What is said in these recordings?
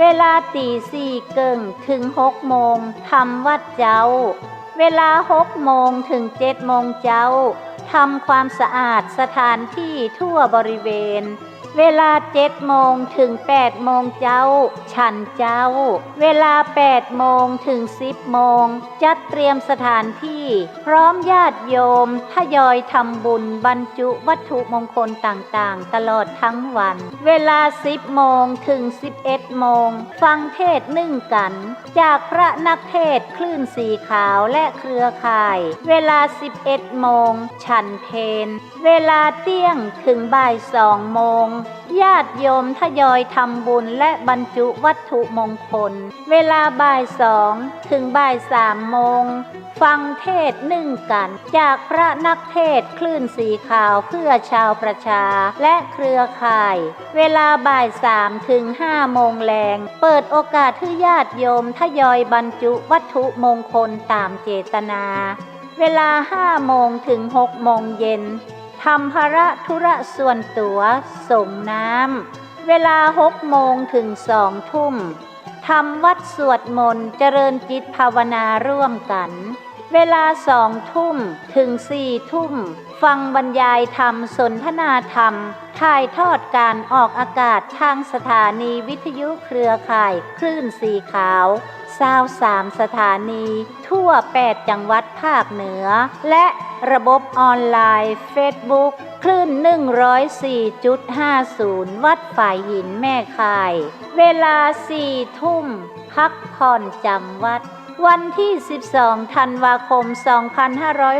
เวลาตีสี่เกิงถึง6 โมงทำวัดเจ้าเวลา6 โมงถึง7 โมงเจ้าทำความสะอาดสถานที่ทั่วบริเวณเวลา7 โมงถึง8 โมงเจ้าฉันเจ้าเวลา8 โมงถึง10 โมงจัดเตรียมสถานที่พร้อมญาติโยมทยอยทำบุญบรรจุวัตถุมงคลต่างๆตลอดทั้งวันเวลา10 โมงถึง11 โมงฟังเทศน์นึ่งกันจากพระนักเทศน์คลื่นสีขาวและเครือข่ายเวลา11 โมงฉันเพลเวลาเที่ยงถึงบ่าย2 โมงญาติโยมทยอยทำบุญและบรรจุวัตถุมงคลเวลาบ่าย2 ถึงบ่าย3 โมงฟังเทศน์นึ่งกันจากพระนักเทศน์คลื่นสีขาวเพื่อชาวประชาและเครือข่ายเวลาบ่าย3 ถึง 5 โมงแลงเปิดโอกาสให้ญาติโยมทยอยบรรจุวัตถุมงคลตามเจตนาเวลา5 โมงถึง 6 โมงเย็นทำภาระธุระส่วนตัวส่งน้ำเวลา6 โมงถึง 2 ทุ่มทำวัดสวดมนต์เจริญจิตภาวนาร่วมกันเวลา2 ทุ่มถึง 4 ทุ่มฟังบรรยายธรรมสนทนาธรรมถ่ายทอดการออกอากาศทางสถานีวิทยุเครือข่ายคลื่นสีขาว23 สถานีทั่ว8 จังหวัดภาคเหนือและระบบออนไลน์เฟซบุ๊กคลื่น 104.50 วัดฝ่ายหินแม่ข่ายเวลา 4 ทุ่มพักผ่อนจำวัดวันที่12 ธันวาคม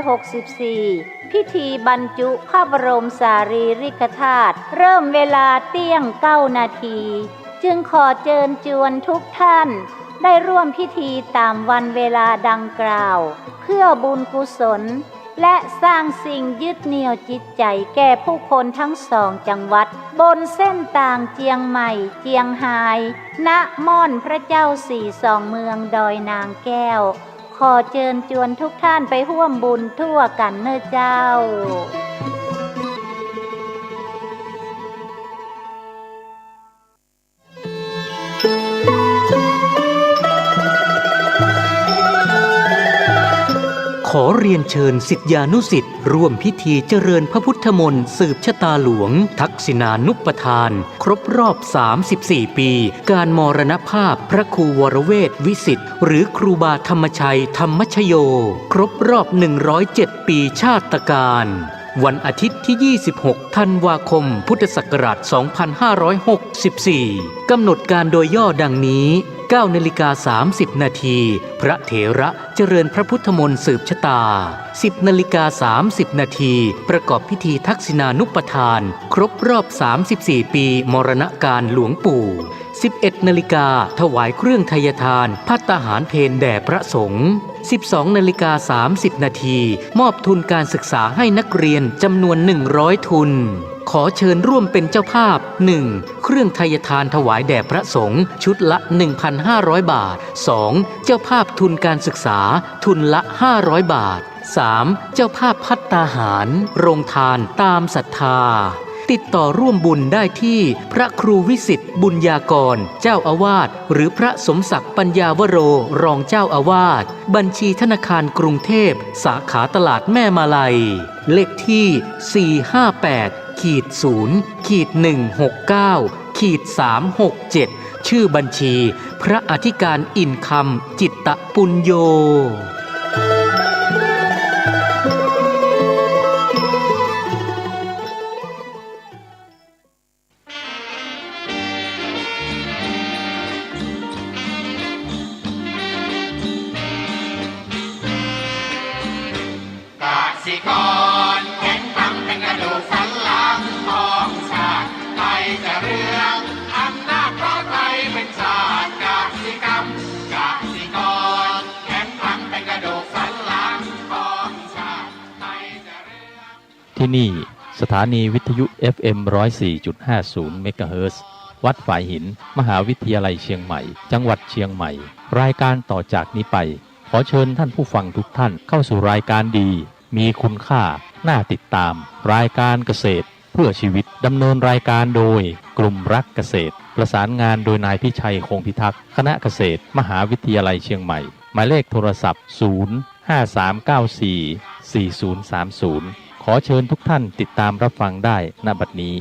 2564พิธีบรรจุพระบรมสารีริกธาตุเริ่มเวลาเที่ยง 9 นาทีจึงขอเชิญชวนทุกท่านได้ร่วมพิธีตามวันเวลาดังกล่าวเพื่อบุญกุศลและสร้างสิ่งยึดเหนี่ยวจิตใจแก่ผู้คนทั้ง2 จังหวัดบนเส้นต่างเจียงใหม่เจียงไฮ้ณม่อนพระเจ้าสี่สองเมืองดอยนางแก้วขอเชิญชวนทุกท่านไปร่วมบุญทั่วกันเน้อเจ้าขอเรียนเชิญศิษยานุศิษย์ร่วมพิธีเจริญพระพุทธมนต์สืบชะตาหลวงทักษิณานุปทานครบรอบ34 ปีการมรณภาพพระครูวรเวทวิสิทธิ์หรือครูบาธรรมชัยธรรมชโยครบรอบ107 ปีชาตการวันอาทิตย์ที่ 26 ธันวาคม พุทธศักราช 2564 กำหนดการโดยย่อดังนี้9:30 นาทีพระเถระเจริญพระพุทธมนต์สืบชะตา10:30 นาทีประกอบพิธีทักษิณานุปทานครบรอบ34 ปีมรณกาลหลวงปู่11:00 น.ถวายเครื่องไทยทานภัตตาหารเพลแด่พระสงฆ์12:30 นาทีมอบทุนการศึกษาให้นักเรียนจำนวน100 ทุนขอเชิญร่วมเป็นเจ้าภาพ 1. เครื่องไทยทานถวายแด่พระสงฆ์ชุดละ 1,500 บาท 2. เจ้าภาพทุนการศึกษาทุนละ500 บาท 3. เจ้าภาพภัตตาหารโรงทานตามศรัทธาติดต่อร่วมบุญได้ที่พระครูวิสิทธิ์บุญญากรเจ้าอาวาสหรือพระสมศักดิ์ปัญญาวโรรองเจ้าอาวาสบัญชีธนาคารกรุงเทพสาขาตลาดแม่มาลัยเลขที่ 458-0-169-367 ชื่อบัญชีพระอธิการอินคำจิตตปุญโญที่นี่สถานีวิทยุ FM 104.50 เมกะเฮิรตซ์วัดฝ่ายหินมหาวิทยาลัยเชียงใหม่จังหวัดเชียงใหม่รายการต่อจากนี้ไปขอเชิญท่านผู้ฟังทุกท่านเข้าสู่รายการดีมีคุณค่าน่าติดตามรายการเกษตร พื่อชีวิตดำเนินรายการโดยกลุ่มรักเกษตรประสานงานโดยนายพิชัยคงพิทักษ์คณะเกษตรมหาวิทยาลัยเชียงใหม่หมายเลขโทรศัพท์053944030ขอเชิญทุกท่านติดตามรับฟังได้ณบัดนี้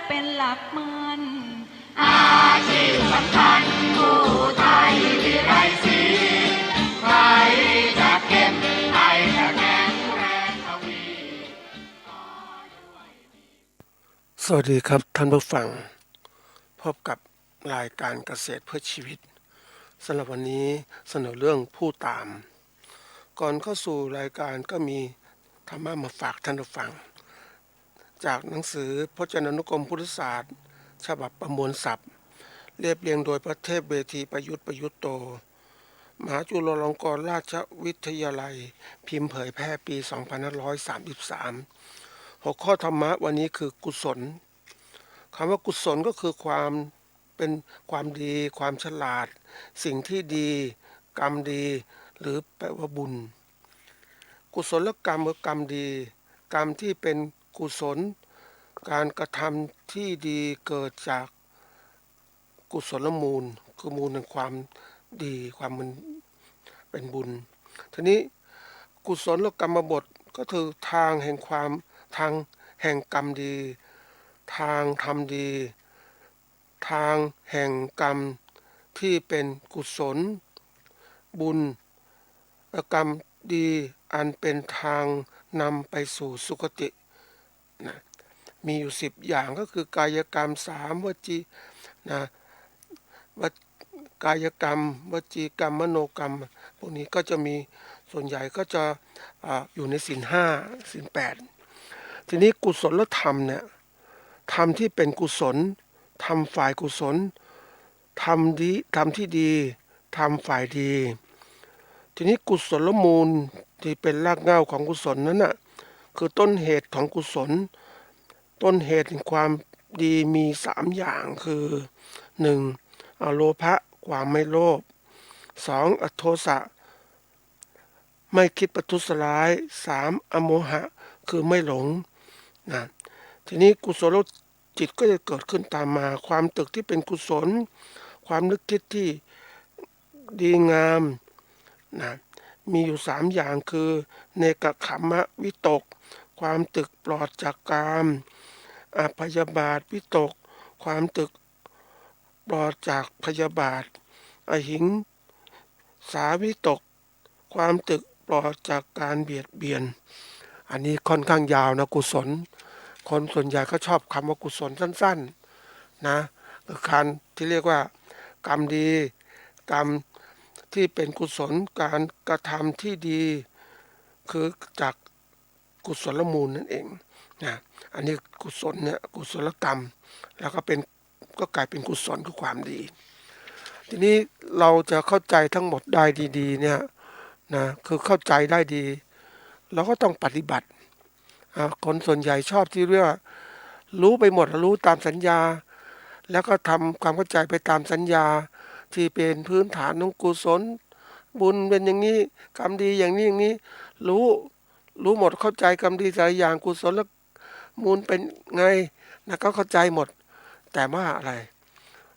เป็นหลักมันอาชีพสำคัญผู้ไทยวิไลศรีใครจะเก็บใครจะแข็งแรงทวี สวัสดีครับท่านผู้ฟังพบกับรายการเกษตรเพื่อชีวิตสำหรับวันนี้เสนอเรื่องผู้ตามก่อนเข้าสู่รายการก็มีธรรมะมาฝากท่านผู้ฟังจากหนังสือพจนานุกรมพุทธศาสตร์ฉบับประมวลศัพท์เรียบเรียงโดยพระเทพเวทีประยุทธ์โตมหาจุฬาลงกรณราชวิทยาลัยพิมพ์เผยแพร่ปี 2533 หัวข้อธรรมะวันนี้คือกุศลคำว่ากุศลก็คือความเป็นความดีความฉลาดสิ่งที่ดีกรรมดีหรือแปลว่าบุญกุศลกรรมคือกรรมดีกรรมที่เป็นกุศลการกระทำที่ดีเกิดจากกุศลมูลคือมูลแห่งความดีความเป็นบุญทีนี้กุศลกรรมบทก็คือทางแห่งความทางแห่งกรรมดีทางทำดีทางแห่งกรรมที่เป็นกุศลบุญกรรมดีอันเป็นทางนำไปสู่สุคตินะมีอยู่10อย่างก็คือกายกรรม3วจีนะกายกรรมวจีกรรมมโนกรรมพวกนี้ก็จะมีส่วนใหญ่ก็จะอยู่ในศีล5ศีล8ทีนี้กุศลธรรมเนี่ยธรรมที่เป็นกุศลทำฝ่ายกุศลทำดีทำที่ดีทำฝ่ายดีทีนี้กุศลมูลที่เป็นรากเหง้าของกุศลนั้นน่ะคือต้นเหตุของกุศลต้นเหตุแห่งความดีมี3อย่างคือ1อโลภะความไม่โลภ2อโทสะไม่คิดประทุษร้าย3อโมหะคือไม่หลงนะทีนี้กุศลจิตก็จะเกิดขึ้นตามมาความตึกที่เป็นกุศลความนึกคิดที่ดีงามนะมีอยู่3อย่างคือเนกขัมมะวิตกความตึกปลอดจากกามอพยาบาทวิตกความตึกปลอดจากพยาบาทอหิงสาวิตกความตึกปลอดจากการเบียดเบียนอันนี้ค่อนข้างยาวนะกุศลคนส่วนใหญ่ก็ชอบคำว่ากุศลสั้นๆนะคือการที่เรียกว่ากรรมดีกรรมที่เป็นกุศลการกระทำที่ดีคือจากกุศลมูลนั่นเองนะอันนี้กุศลเนี่ยกุศลกรรมแล้วก็กลายเป็นกุศลคือความดีทีนี้เราจะเข้าใจทั้งหมดได้ดีๆเนี่ยนะคือเข้าใจได้ดีเราก็ต้องปฏิบัติคนส่วนใหญ่ชอบที่เรียกว่ารู้ไปหมดรู้ตามสัญญาแล้วก็ทำความเข้าใจไปตามสัญญาที่เป็นพื้นฐานของกุศลบุญเป็นอย่างนี้กรรมดีอย่างนี้อย่างนี้รู้หมดเข้าใจกรรมดีแต่ละอย่างกุศลมูลเป็นไงนะก็เข้าใจหมดแต่ว่าอะไร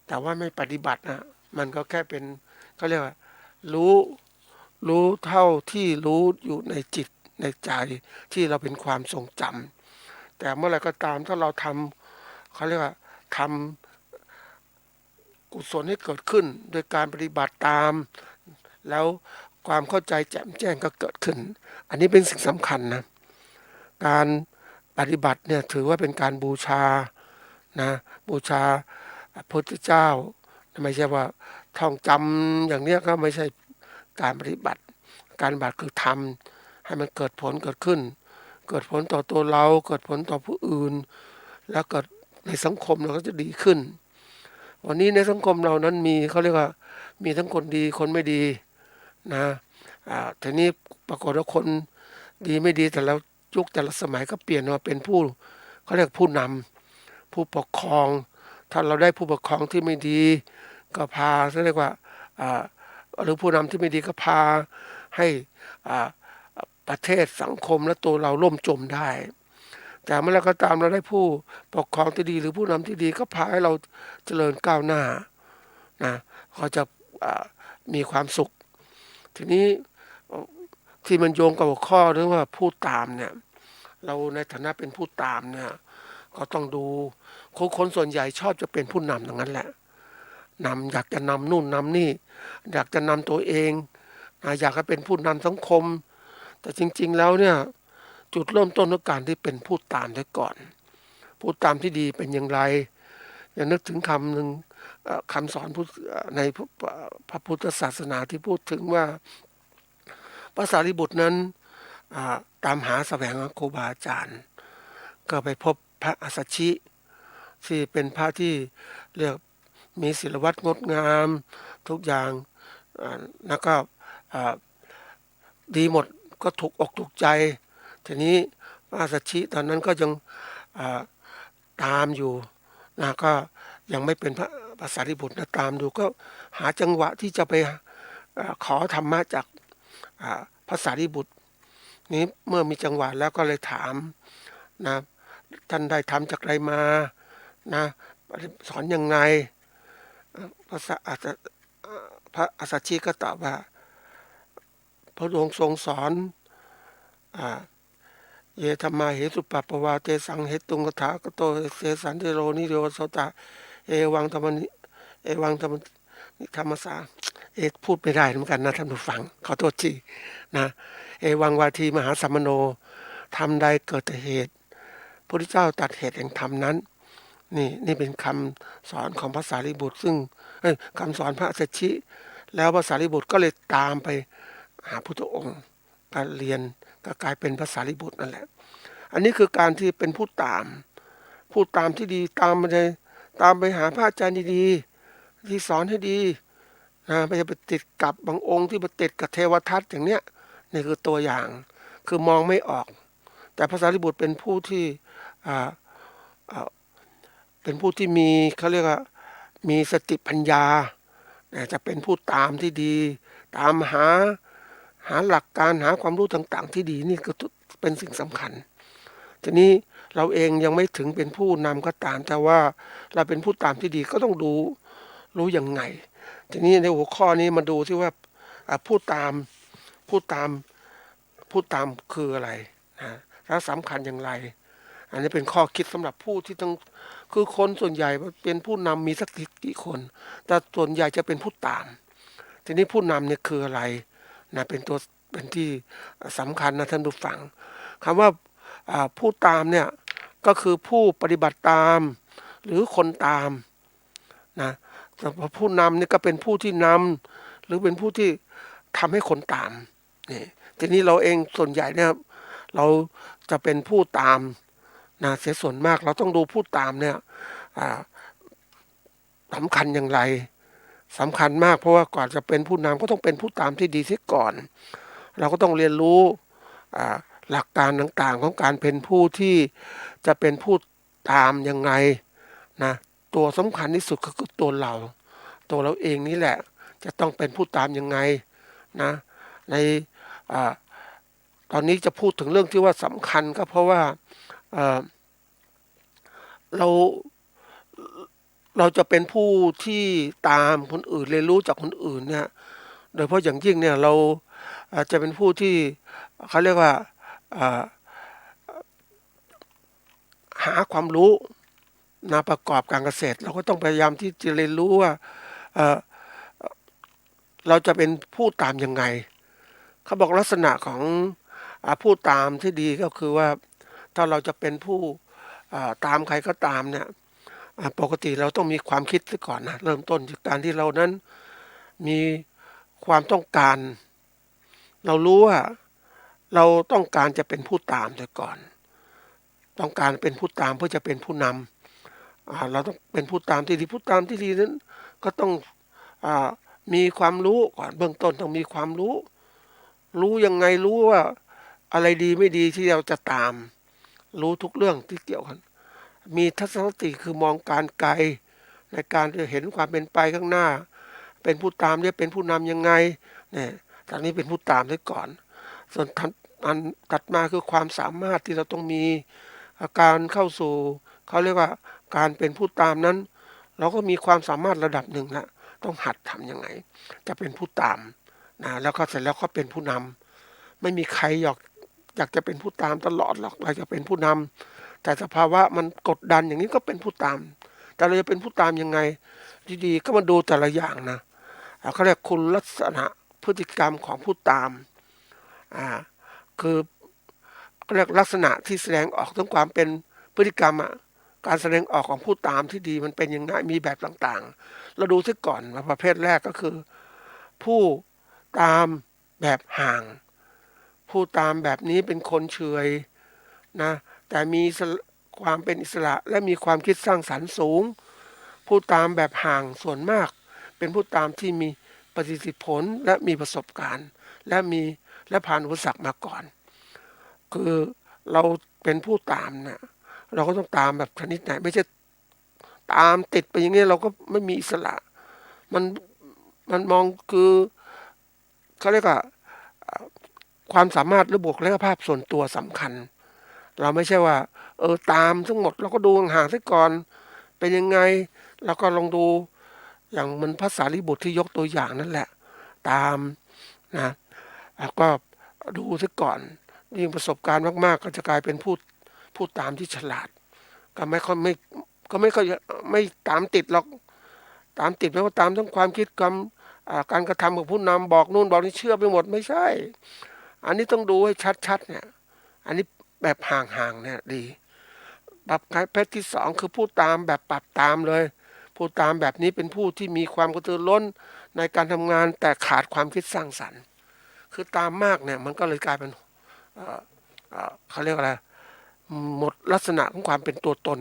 แต่ว่าไม่ปฏิบัตินะมันก็แค่เป็นเขาเรียกว่ารู้เท่าที่รู้อยู่ในจิตในใจที่เราเป็นความทรงจำแต่เมื่อไรก็ตามถ้าเราทำเขาเรียกว่าทำกุศลให้เกิดขึ้นโดยการปฏิบัติตามแล้วความเข้าใจแจ่มแจ้งก็เกิดขึ้นอันนี้เป็นสิ่งสำคัญนะการปฏิบัติเนี่ยถือว่าเป็นการบูชานะบูชาพระพุทธเจ้าไม่ใช่ว่าท่องจำอย่างนี้ก็ไม่ใช่การปฏิบัติการปฏิบัติคือทำให้มันเกิดผลเกิดขึ้นเกิดผลต่อตัวเราเกิดผลต่อผู้อื่นแล้วเกิดในสังคมเราก็จะดีขึ้นวันนี้ในสังคมเรานั้นมีเขาเรียกว่ามีทั้งคนดีคนไม่ดีนะทีนี้ ปรากฏว่าคนดีไม่ดีแต่ละยุคแต่ละสมัยก็เปลี่ยนมาเป็นผู้เขาเรียกผู้นำผู้ปกครองถ้าเราได้ผู้ปกครองที่ไม่ดีก็พาเรียกว่าหรือผู้นำที่ไม่ดีก็พาให้ประเทศสังคมและตัวเราล่มจมได้แต่เมื่อเราก็ตามเราได้ผู้ปกครองที่ดีหรือผู้นำที่ดีก็พาให้เราเจริญก้าวหน้านะเขาจะมีความสุขทีนี้ที่มันโยงกับหัวข้อเรื่องว่าผู้ตามเนี่ยเราในฐานะเป็นผู้ตามเนี่ยก็ต้องดูคนส่วนใหญ่ชอบจะเป็นผู้นำอย่างนั้นแหละอยากจะนำนู่นนำนี่อยากจะนำตัวเองอยากให้เป็นผู้นำสังคมแต่จริงๆแล้วเนี่ยจุดเริ่มต้นของการที่เป็นผู้ตามได้ก่อนผู้ตามที่ดีเป็นอย่างไรอย่านึกถึงคำหนึ่งคำสอนในพระพุทธศาสนาที่พูดถึงว่าพระสารีบุตรนั้นตามหาแสวงหาครูบาอาจารย์ก็ไปพบพระอัสสชิที่เป็นพระที่เรียกมีศิลวัตรงดงามทุกอย่างแล้วก็ดีหมดก็ถูกอกถูกใจทีนี้พระอัสสชิตอนนั้นก็ยังตามอยู่นะก็ยังไม่เป็นพระสารีบุตรนะตามดูก็หาจังหวะที่จะไปขอธรรมะจากพระสารีบุตรนี้เมื่อมีจังหวะแล้วก็เลยถามนะท่านได้ทำจากอะไรมานะสอนยังไงพระอัสสชิก็ตอบว่าพระองค์ทรงสอนเยธรรมาเหตุปัปปวาเตสังเหตุงกถาคโตเสสันเทโรนิโรโสตาเอวังธรรมนิธรรมสาพูดไม่ได้เหมือนกันนะท่านผู้ฟังขอโทษทีนะเอวังวาทีมหาสัมมโนธรรมใดเกิดแต่เหตุพระพุทธเจ้าตัดเหตุแห่งธรรมนั้นนี่เป็นคำสอนของพระสารีบุตรซึ่งคำสอนพระอัสสชิแล้วพระสารีบุตรก็เลยตามไปหาพุทธองค์การเรียนก็กลายเป็นพระสารีบุตรนั่นแหละอันนี้คือการที่เป็นผู้ตามที่ดีตามไปหาพระอาจารย์ดีๆที่สอนให้ดีนะไม่ใช่ไปติดกับบางองค์ที่ไปติดกับเทวทัตอย่างเนี้ยนี่คือตัวอย่างคือมองไม่ออกแต่พระสารีบุตรเป็นผู้ที่เป็นผู้ที่มีเขาเรียกว่ามีสติปัญญาจะเป็นผู้ตามที่ดีตามหาหลักการหาความรู้ต่างๆที่ดีนี่ก็เป็นสิ่งสำคัญทีนี้เราเองยังไม่ถึงเป็นผู้นำก็ตามแต่ว่าเราเป็นผู้ตามที่ดีก็ต้องรู้ยังไงทีนี้ในหัวข้อนี้มาดูที่ว่าผู้ตามคืออะไรนะแล้วสำคัญอย่างไรอันนี้เป็นข้อคิดสำหรับผู้ที่ต้องคือคนส่วนใหญ่เป็นผู้นำมีสักกี่คนแต่ส่วนใหญ่จะเป็นผู้ตามทีนี้ผู้นำเนี่ยคืออะไรนะเป็นที่สำคัญนะท่านผู้ฟังคำว่าผู้ตามเนี่ยก็คือผู้ปฏิบัติตามหรือคนตามนะแต่ผู้นำนี่ก็เป็นผู้ที่นำหรือเป็นผู้ที่ทำให้คนตามนี่ทีนี้เราเองส่วนใหญ่เนี่ยเราจะเป็นผู้ตามนะเสียส่วนมากเราต้องดูผู้ตามเนี่ยสำคัญอย่างไรสำคัญมากเพราะว่าก่อนจะเป็นผู้นำก็ต้องเป็นผู้ตามที่ดีเสียก่อนเราก็ต้องเรียนรู้หลักการต่างๆของการเป็นผู้ที่จะเป็นผู้ตามยังไงนะตัวสำคัญที่สุดก็คือตัวเราเองนี่แหละจะต้องเป็นผู้ตามยังไงนะในตอนนี้จะพูดถึงเรื่องที่ว่าสำคัญก็เพราะว่าเราจะเป็นผู้ที่ตามคนอื่นเรียนรู้จากคนอื่นเนี่ยโดยเฉพาะอย่างยิ่งเนี่ยเราจะเป็นผู้ที่เขาเรียกว่าหาความรู้นะประกอบการเกษตรเราก็ต้องพยายามที่จะเรียนรู้ว่าเราจะเป็นผู้ตามยังไงเขาบอกลักษณะของผู้ตามที่ดีก็คือว่าถ้าเราจะเป็นผู้ตามใครก็ตามเนี่ยปกติเราต้องมีความคิดซะก่อนนะเริ่มต้นจากการที่เรานั้นมีความต้องการเรารู้ว่าเราต้องการจะเป็นผู้ตามซะก่อนต้องการเป็นผู้ตามเพื่อจะเป็นผู้นำเราต้องเป็นผู้ตามที่ดีผู้ตามที่ดีนั้นก็ต้องมีความรู้ก่อนเบื้องต้นต้องมีความรู้ รู้ยังไงรู้ว่าอะไรดีไม่ดีที่เราจะตามรู้ทุกเรื่องที่เกี่ยวกันมีทัศนคติคือมองการไกลในการจะเห็นความเป็นไปข้างหน้าเป็นผู้ตามเนี่ยเป็นผู้นำยังไงเนี่ยตอนนี้เป็นผู้ตามได้ก่อนส่วนอันตัดมาคือความสามารถที่เราต้องมีการเข้าสู่เขาเรียกว่าการเป็นผู้ตามนั้น เราก็มีความสามารถระดับหนึ่งนะต้องหัดทำยังไงจะเป็นผู้ตามนะแล้วก็เสร็จแล้วก็เป็นผู้นำไม่มีใครอยากจะเป็นผู้ตามตลอดหรอกเราจะเป็นผู้นำแต่สภาวะมันกดดันอย่างนี้ก็เป็นผู้ตามแต่เราจะเป็นผู้ตามยังไงดีๆก็มาดูแต่ละอย่างนะเขาเรียกคุณลักษณะพฤติกรรมของผู้ตามคือเขาเรียกลักษณะที่แสดงออกถึงความเป็นพฤติกรรมการแสดงออกของผู้ตามที่ดีมันเป็นยังไงมีแบบต่างๆเราดูซะก่อนว่าประเภทแรกก็คือผู้ตามแบบห่างผู้ตามแบบนี้เป็นคนเฉยนะแต่มีความเป็นอิสระและมีความคิดสร้างสรรค์สูงผู้ตามแบบห่างส่วนมากเป็นผู้ตามที่มีประสิทธิผลและมีประสบการณ์และผ่านอุปสรรคมาก่อนคือเราเป็นผู้ตามนะเราก็ต้องตามแบบชนิดไหนไม่ใช่ตามติดไปอย่างนี้เราก็ไม่มีอิสระมันมองคือเขาเรียกว่าความสามารถหรือบุคลิกภาพส่วนตัวสำคัญเราไม่ใช่ว่าตามทั้งหมดเราก็ดูห่างๆซะก่อนเป็นยังไงแล้วก็ลองดูอย่างมันภาษาลิบุตรที่ยกตัวอย่างนั่นแหละตามนะแล้วก็ดูซะก่อนยิ่งประสบการณ์มากๆก็จะกลายเป็นผู้ตามที่ฉลาดก็ไม่ค่อยไม่ตามติดหรอกตามติดไม่ว่าตามทั้งความคิดการกระทำของผู้นำบอกนู่นบอกนี่เชื่อไปหมดไม่ใช่อันนี้ต้องดูให้ชัดๆเนี่ยอันนี้แบบห่างๆเนี่ยดีแบบประเภทที่สองคือผู้ตามแบบปรับตามเลยผู้ตามแบบนี้เป็นผู้ที่มีความกระตือรือร้นในการทำงานแต่ขาดความคิดสร้างสรรค์คือตามมากเนี่ยมันก็เลยกลายเป็นเขาเรียกอะไรหมดลักษณะของความเป็นตัวตน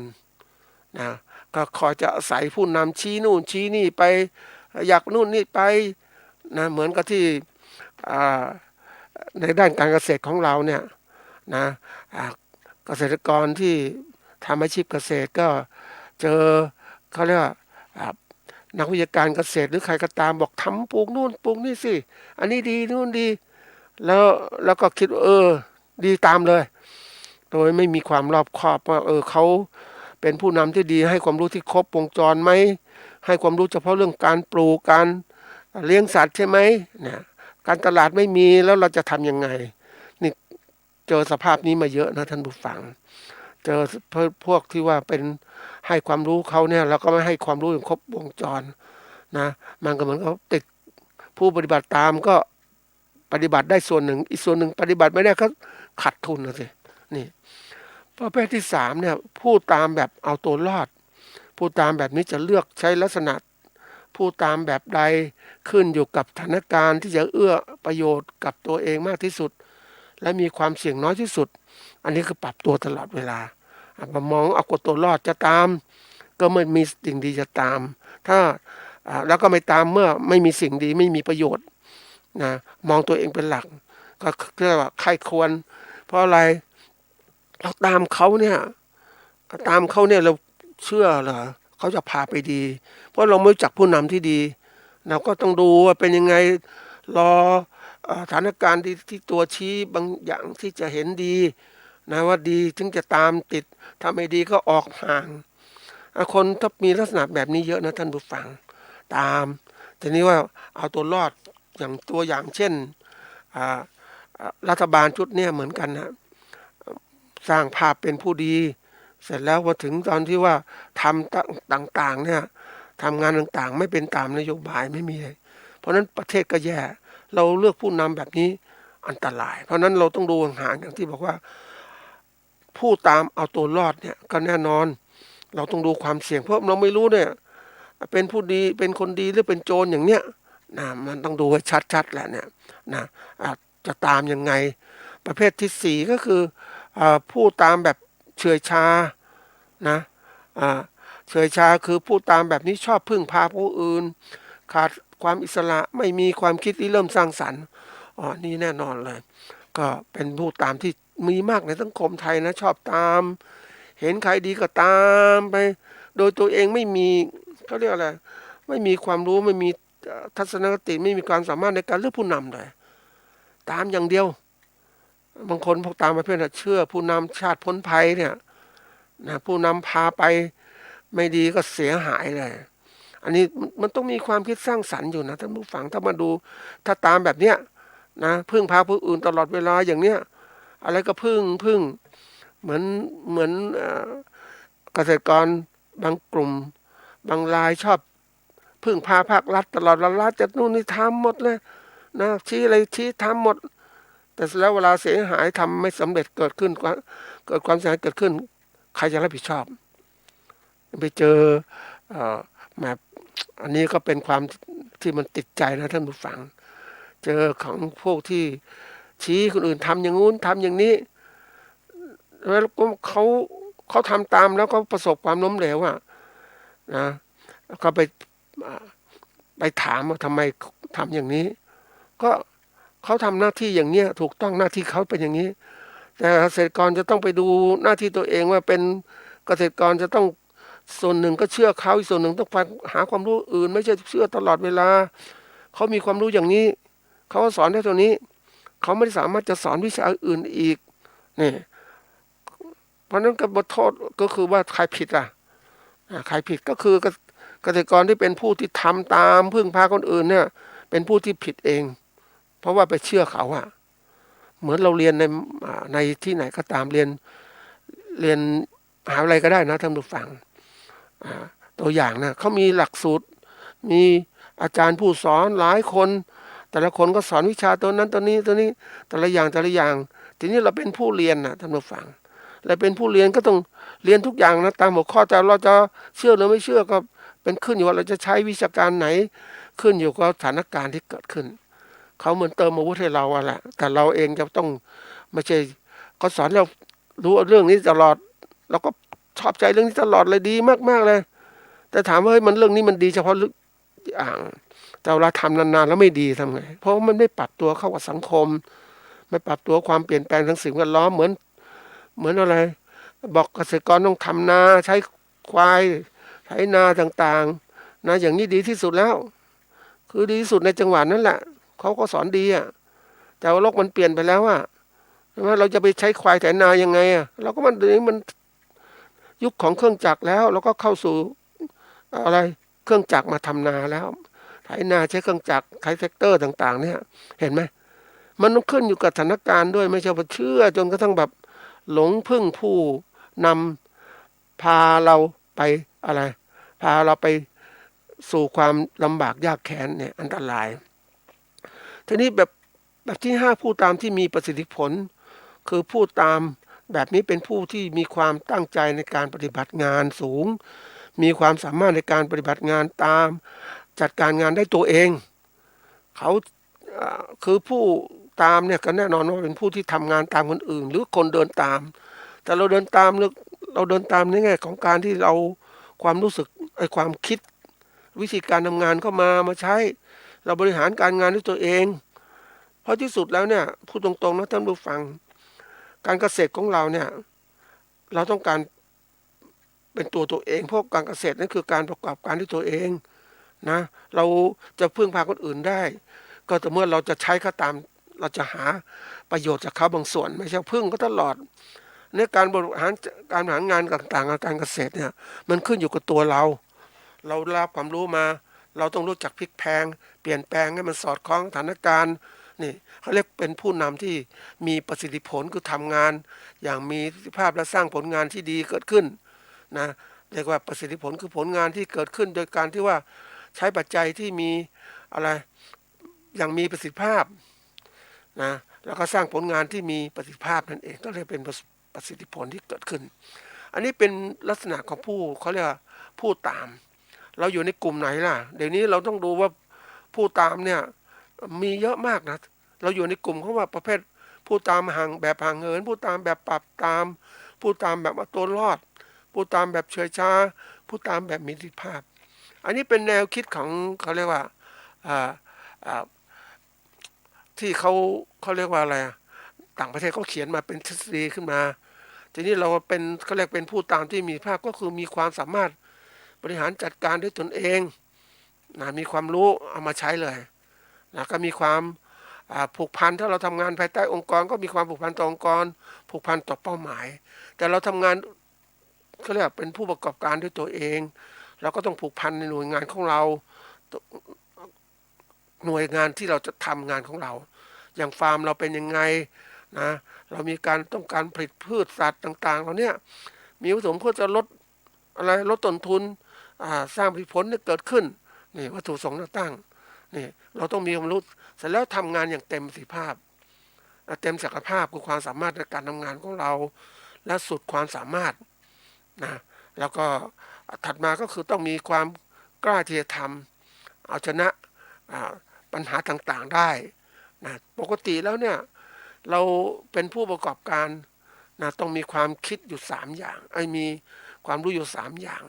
นะก็คอยจะอาศัยผู้นำชี้นู่นชี้นี่ไปอยากนู่นนี่ไปนะเหมือนกับที่ในด้านการเกษตรของเราเนี่ยนะเกษตรกรที่ทำอาชีพเกษตรก็เจอเขาเรียกว่านักวิชาการเกษตรหรือใครก็ตามบอกทำปลูกนู่นปลูกนี่สิอันนี้ดีนู่นดีแล้วก็คิดดีตามเลยโดยไม่มีความรอบคอบว่าเขาเป็นผู้นำที่ดีให้ความรู้ที่ครบวงจรไหมให้ความรู้เฉพาะเรื่องการปลูกการเลี้ยงสัตว์ใช่ไหมเนี่ยการตลาดไม่มีแล้วเราจะทำยังไงนี่เจอสภาพนี้มาเยอะนะท่านผู้ฟังเจอพวกที่ว่าเป็นให้ความรู้เขาเนี่ยเราก็ไม่ให้ความรู้อย่างครบวงจรนะมันก็เหมือนเขาติดผู้ปฏิบัติตามก็ปฏิบัติได้ส่วนหนึ่งอีกส่วนหนึ่งปฏิบัติไม่ได้ก็ขาดทุนนะสินี่ประเภทที่สามเนี่ยผู้ตามแบบเอาตัวรอดผู้ตามแบบนี้จะเลือกใช้ลักษณะผู้ตามแบบใดขึ้นอยู่กับสถานการณ์ที่จะเอื้อประโยชน์กับตัวเองมากที่สุดและมีความเสี่ยงน้อยที่สุดอันนี้คือปรับตัวตลอดเวลามองเอาตัวรอดจะตามก็ไม่มีสิ่งดีจะตามถ้าแล้วก็ไม่ตามเมื่อไม่มีสิ่งดีไม่มีประโยชน์นะมองตัวเองเป็นหลักก็เรียกว่าใครควรเพราะอะไรเราตามเขาเนี่ยเราเชื่อเหรอเขาจะพาไปดีเพราะเราไม่รู้จักผู้นำที่ดีเราก็ต้องดูว่าเป็นยังไงรอสถานการณ์ที่ตัวชี้บางอย่างที่จะเห็นดีนะว่าดีถึงจะตามติดถ้าไม่ดีก็ออกห่างคนถ้ามีลักษณะแบบนี้เยอะนะท่านผู้ฟังตามทีนี้ว่าเอาตัวรอดอย่างตัวอย่างเช่นรัฐบาลชุดเนี้ยเหมือนกันนะสร้างภาพเป็นผู้ดีเสร็จแล้วพอถึงตอนที่ว่าทำต่างๆเนี่ยทำงานต่างๆไม่เป็นตามนโยบายไม่มีเพราะนั้นประเทศก็แย่เราเลือกผู้นำแบบนี้อันตรายเพราะนั้นเราต้องดูห่างๆอย่างที่บอกว่าผู้ตามเอาตัวรอดเนี่ยก็แน่นอนเราต้องดูความเสี่ยงเพราะเราไม่รู้เนี่ยเป็นผู้ดีเป็นคนดีหรือเป็นโจรอย่างเนี้ยนะมันต้องดูให้ชัดๆแหละเนี่ยนะจะตามยังไงประเภทที่สี่ก็คือผู้ตามแบบเฉื่อยชานะเฉื่อยชาคือผู้ตามแบบนี้ชอบพึ่งพาผู้อื่นขาดความอิสระไม่มีความคิดที่เริ่มสร้างสรรค์ นี่แน่นอนเลยก็เป็นผู้ตามที่มีมากในสังคมไทยนะชอบตามเห็นใครดีก็ตามไปโดยตัวเองไม่มีเขาเรียกอะไรไม่มีความรู้ไม่มีทัศนคติไม่มีความสามารถในการเลือกผู้นำเลยตามอย่างเดียวบางคนพวกตามประเภทเชื่อผู้นำชาติพ้นภัยเนี่ยนะผู้นำพาไปไม่ดีก็เสียหายเลยอันนี้มันต้องมีความคิดสร้างสรรค์อยู่นะท่านผู้ฟังถ้ามาดูถ้าตามแบบเนี้ยนะพึ่งพาผู้อื่นตลอดเวลาอย่างเนี้ยอะไรก็พึ่งเหมือนเกษตรกรบางกลุ่มบางรายชอบพึ่งพาภาครัฐตลอดรัฐจะนู่นนี่ทำหมดเลยนะชี้อะไรชี้ทำหมดแต่แล้วเวลาเสียหายทำไม่สำเร็จเกิดความเสียหายเกิดขึ้นใครจะรับผิดชอบไปเจอแบบอันนี้ก็เป็นความที่มันติดใจนะท่านผู้ฟังเจอของพวกที่ชี้คนอื่นทำอย่างงู้นทำอย่างนี้แล้วเขาทำตามแล้วก็ประสบความล้มเหลวนะแล้วก็ไปถามว่าทำไมทำอย่างนี้ก็เขาทำหน้าที่อย่างเนี้ยถูกต้องหน้าที่เขาเป็นอย่างนี้แต่เกษตรกรจะต้องไปดูหน้าที่ตัวเองว่าเป็นเกษตรกรจะต้องส่วนหนึ่งก็เชื่อเขาอีกส่วนหนึ่งต้องไปหาความรู้อื่นไม่ใช่เชื่อตลอดเวลาเขามีความรู้อย่างนี้เขาสอนได้ตัวนี้เขาไม่สามารถจะสอนวิชาอื่นอีกนี่เพราะนั้นก็บทโทษก็คือว่าใครผิดใครผิดก็คือเกษตรกรที่เป็นผู้ที่ทำตามพึ่งพาคนอื่นเนี่ยเป็นผู้ที่ผิดเองเพราะว่าไปเชื่อเขาเหมือนเราเรียนในที่ไหนก็ตามเรียนมหาวิทยาลัยก็ได้นะท่านผู้ฟังตัวอย่างนะเขามีหลักสูตรมีอาจารย์ผู้สอนหลายคนแต่ละคนก็สอนวิชาตัวนั้นตัวนี้แต่ละอย่างทีนี้เราเป็นผู้เรียนนะท่านผู้ฟังเราเป็นผู้เรียนก็ต้องเรียนทุกอย่างนะตามหัวข้อแต่เราจะเชื่อหรือไม่เชื่อก็เป็นขึ้นอยู่ว่าเราจะใช้วิชาการไหนขึ้นอยู่กับสถานการณ์ที่เกิดขึ้นเขาเหมือนเติมอาวุธให้เราแหละแต่เราเองจะต้องไม่ใช่เขาสอนเรารู้เรื่องนี้ตลอดเราก็ชอบใจเรื่องนี้ตลอดเลยดีมากๆเลยแต่ถามว่าเฮ้ยมันเรื่องนี้มันดีเฉพาะอย่างแต่เวลาทำนานๆแล้วไม่ดีทำไงเพราะมันไม่ปรับตัวเข้ากับสังคมไม่ปรับตัวความเปลี่ยนแปลงทางสิ่งแวดล้อมเหมือนอะไรบอกเกษตรกรต้องทำนาใช้ควายไถนาต่างๆนะอย่างนี้ดีที่สุดแล้วคือดีที่สุดในจังหวัดนั่นแหละเขาก็สอนดีแต่ว่าโลกมันเปลี่ยนไปแล้วใช่ไหมเราจะไปใช้ควายไถนายังไงเราก็มันยุคของเครื่องจักรแล้วเราก็เข้าสู่อะไรเครื่องจักรมาทำนาแล้วไถนาใช้เครื่องจักรใช้แทรกเตอร์ต่างๆเนี่ยเห็นไหมมันต้องขึ้นอยู่กับสถานการณ์ด้วยไม่ใช่ว่าเชื่อจนกระทั่งแบบหลงพึ่งผู้นำพาเราไปอะไรพาเราไปสู่ความลำบากยากแค้นเนี่ยอันตรายทีนี้แบบที่5ผู้ตามที่มีประสิทธิผลคือผู้ตามแบบนี้เป็นผู้ที่มีความตั้งใจในการปฏิบัติงานสูงมีความสามารถในการปฏิบัติงานตามจัดการงานได้ตัวเองเขาคือผู้ตามเนี่ยก็แน่นอนว่าเป็นผู้ที่ทำงานตามคนอื่นหรือคนเดินตามแต่เราเดินตามในแง่ของการที่เราความรู้สึกความคิดวิธีการทำงานเข้ามาใช้เราบริหารการงานด้วยตัวเองเพราะที่สุดแล้วเนี่ยพูดตรงๆนะท่านผู้ฟังการเกษตรของเราเนี่ยเราต้องการเป็นตัวเองเพราะการเกษตรนั่นคือการประกอบการด้วยตัวเองนะเราจะพึ่งพาคนอื่นได้ก็แต่เมื่อเราจะใช้เขาตามเราจะหาประโยชน์จากเขาบางส่วนไม่ใช่พึ่งก็ตลอดในการบริหารงานต่างๆการเกษตรเนี่ยมันขึ้นอยู่กับตัวเรารับความรู้มาเราต้องรู้จักพลิกแพลงเปลี่ยนแปลงให้มันสอดคล้องสถานการณ์นี่เขาเรียกเป็นผู้นำที่มีประสิทธิผลคือทำงานอย่างมีประสิทธิภาพและสร้างผลงานที่ดีเกิดขึ้นนะเรียกว่าประสิทธิผลคือผลงานที่เกิดขึ้นโดยการที่ว่าใช้ปัจจัยที่มีอะไรอย่างมีประสิทธิภาพนะแล้วก็สร้างผลงานที่มีประสิทธิภาพนั่นเองก็เลยเป็นประสิทธิผลที่เกิดขึ้นอันนี้เป็นลักษณะของผู้เขาเรียกว่าผู้ตามเราอยู่ในกลุ่มไหนล่ะเดี๋ยวนี้เราต้องดูว่าผู้ตามเนี่ยมีเยอะมากนะเราอยู่ในกลุ่มเขาว่าประเภทผู้ตามแบบห่างเหินผู้ตามแบบปรับตามผู้ตามแบบเอาตัวรอดผู้ตามแบบเฉยช้าผู้ตามแบบมีประสิทธิภาพอันนี้เป็นแนวคิดของเขาเรียกว่า ที่เขาเรียกว่าอะไรต่างประเทศเขาเขียนมาเป็นทฤษฎีขึ้นมาทีนี้เราเป็นเขาเรียกเป็นผู้ตามที่มีภาพก็คือมีความสามารถบริหารจัดการด้วยตนเองนะมีความรู้เอามาใช้เลยนะก็มีความผูกพันถ้าเราทำงานภายใต้องค์กรก็มีความผูกพันต่อองค์กรผูกพันต่อเป้าหมายแต่เราทำงานเขาเรียกเป็นผู้ประกอบการด้วยตัวเองเราก็ต้องผูกพันในหน่วยงานของเราหน่วยงานที่เราจะทำงานของเราอย่างฟาร์มเราเป็นยังไงนะเรามีการต้องการผลิตพืชสัตว์ต่างๆเราเนี่ยมีวัตถุประสงค์เพื่อจะลดอะไรลดต้นทุนสร้างผลที่เกิดขึ้นนี่วัตถุประสงค์เราตั้งนี่เราต้องมีความรู้เสร็จแล้วทำงานอย่างเต็มประสิทธิภาพเต็มศักยภาพคือความสามารถในการทำงานของเราและสุดความสามารถนะแล้วก็ถัดมาก็คือต้องมีความกล้าที่จะทำเอาชนะปัญหาต่างๆได้นะปกติแล้วเนี่ยเราเป็นผู้ประกอบการนะต้องมีความคิดอยู่3อย่างมีความรู้อยู่3อย่าง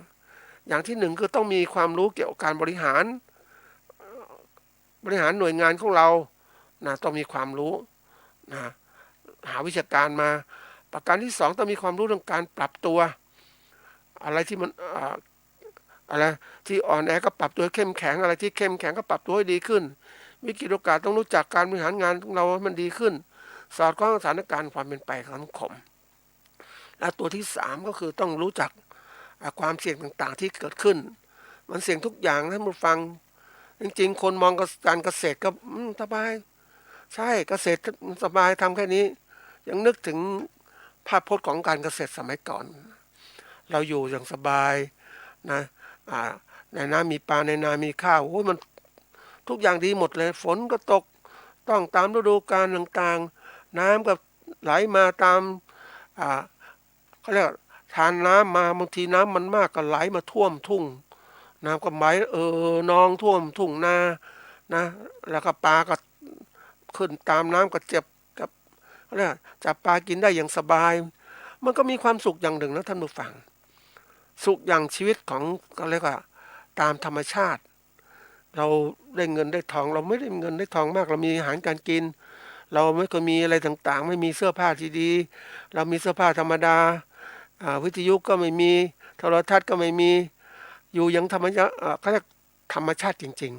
อย่างที่1คือต้องมีความรู้เกี่ยวกับการบริหารหน่วยงานของเรานะต้องมีความรู้นะหาวิชาการมาประการที่2ต้องมีความรู้เรื่องการปรับตัวอะไรที่มันอะไรที่อ่อนแอก็ปรับตัวเข้มแข็งอะไรที่เข้มแข็งก็ปรับตัวให้ดีขึ้นวิกฤตโอกาสต้องรู้จักการบริหารงานของเราให้มันดีขึ้นสอดคล้องกับสถานการณ์ความเป็นไปของสังคมและตัวที่3ก็คือต้องรู้จักความเสี่ยงต่างๆที่เกิดขึ้นมันเสี่ยงทุกอย่างท่านผู้ฟังจริงๆคนมองการเกษตรก็สบายใช่เกษตรสบายทำแค่นี้ยังนึกถึงภาพพจน์ของการเกษตรสมัยก่อนเราอยู่อย่างสบายนะในน้ำมีปลาในนามีข้าวโอ้ยมันทุกอย่างดีหมดเลยฝนก็ตกต้องตามฤดูกาลต่างๆน้ำก็ไหลมาตามเขาเรียกทานน้ำมาบางทีน้ำมันมากก็ไหลมาท่วมทุ่งน้ำก็ไหลนองท่วมทุ่งนานะแล้วก็ปลาก็ขึ้นตามน้ำก็เจ็บกับเขาเรียกจับปลากินได้อย่างสบายมันก็มีความสุขอย่างหนึ่งนะท่านผู้ฟังสุขอย่างชีวิตของก็เรียกว่าตามธรรมชาติเราได้เงินได้ทองเราไม่ได้เงินได้ทองมากเรามีอาหารการกินเราไม่เคยมีอะไรต่างๆไม่มีเสื้อผ้าที่ดีเรามีเสื้อผ้าธรรมดาวิทยุก็ไม่มีโทรทัศน์ก็ไม่มีอยู่อย่างธรรมชาติเขาเรียกธรรมชาติจริง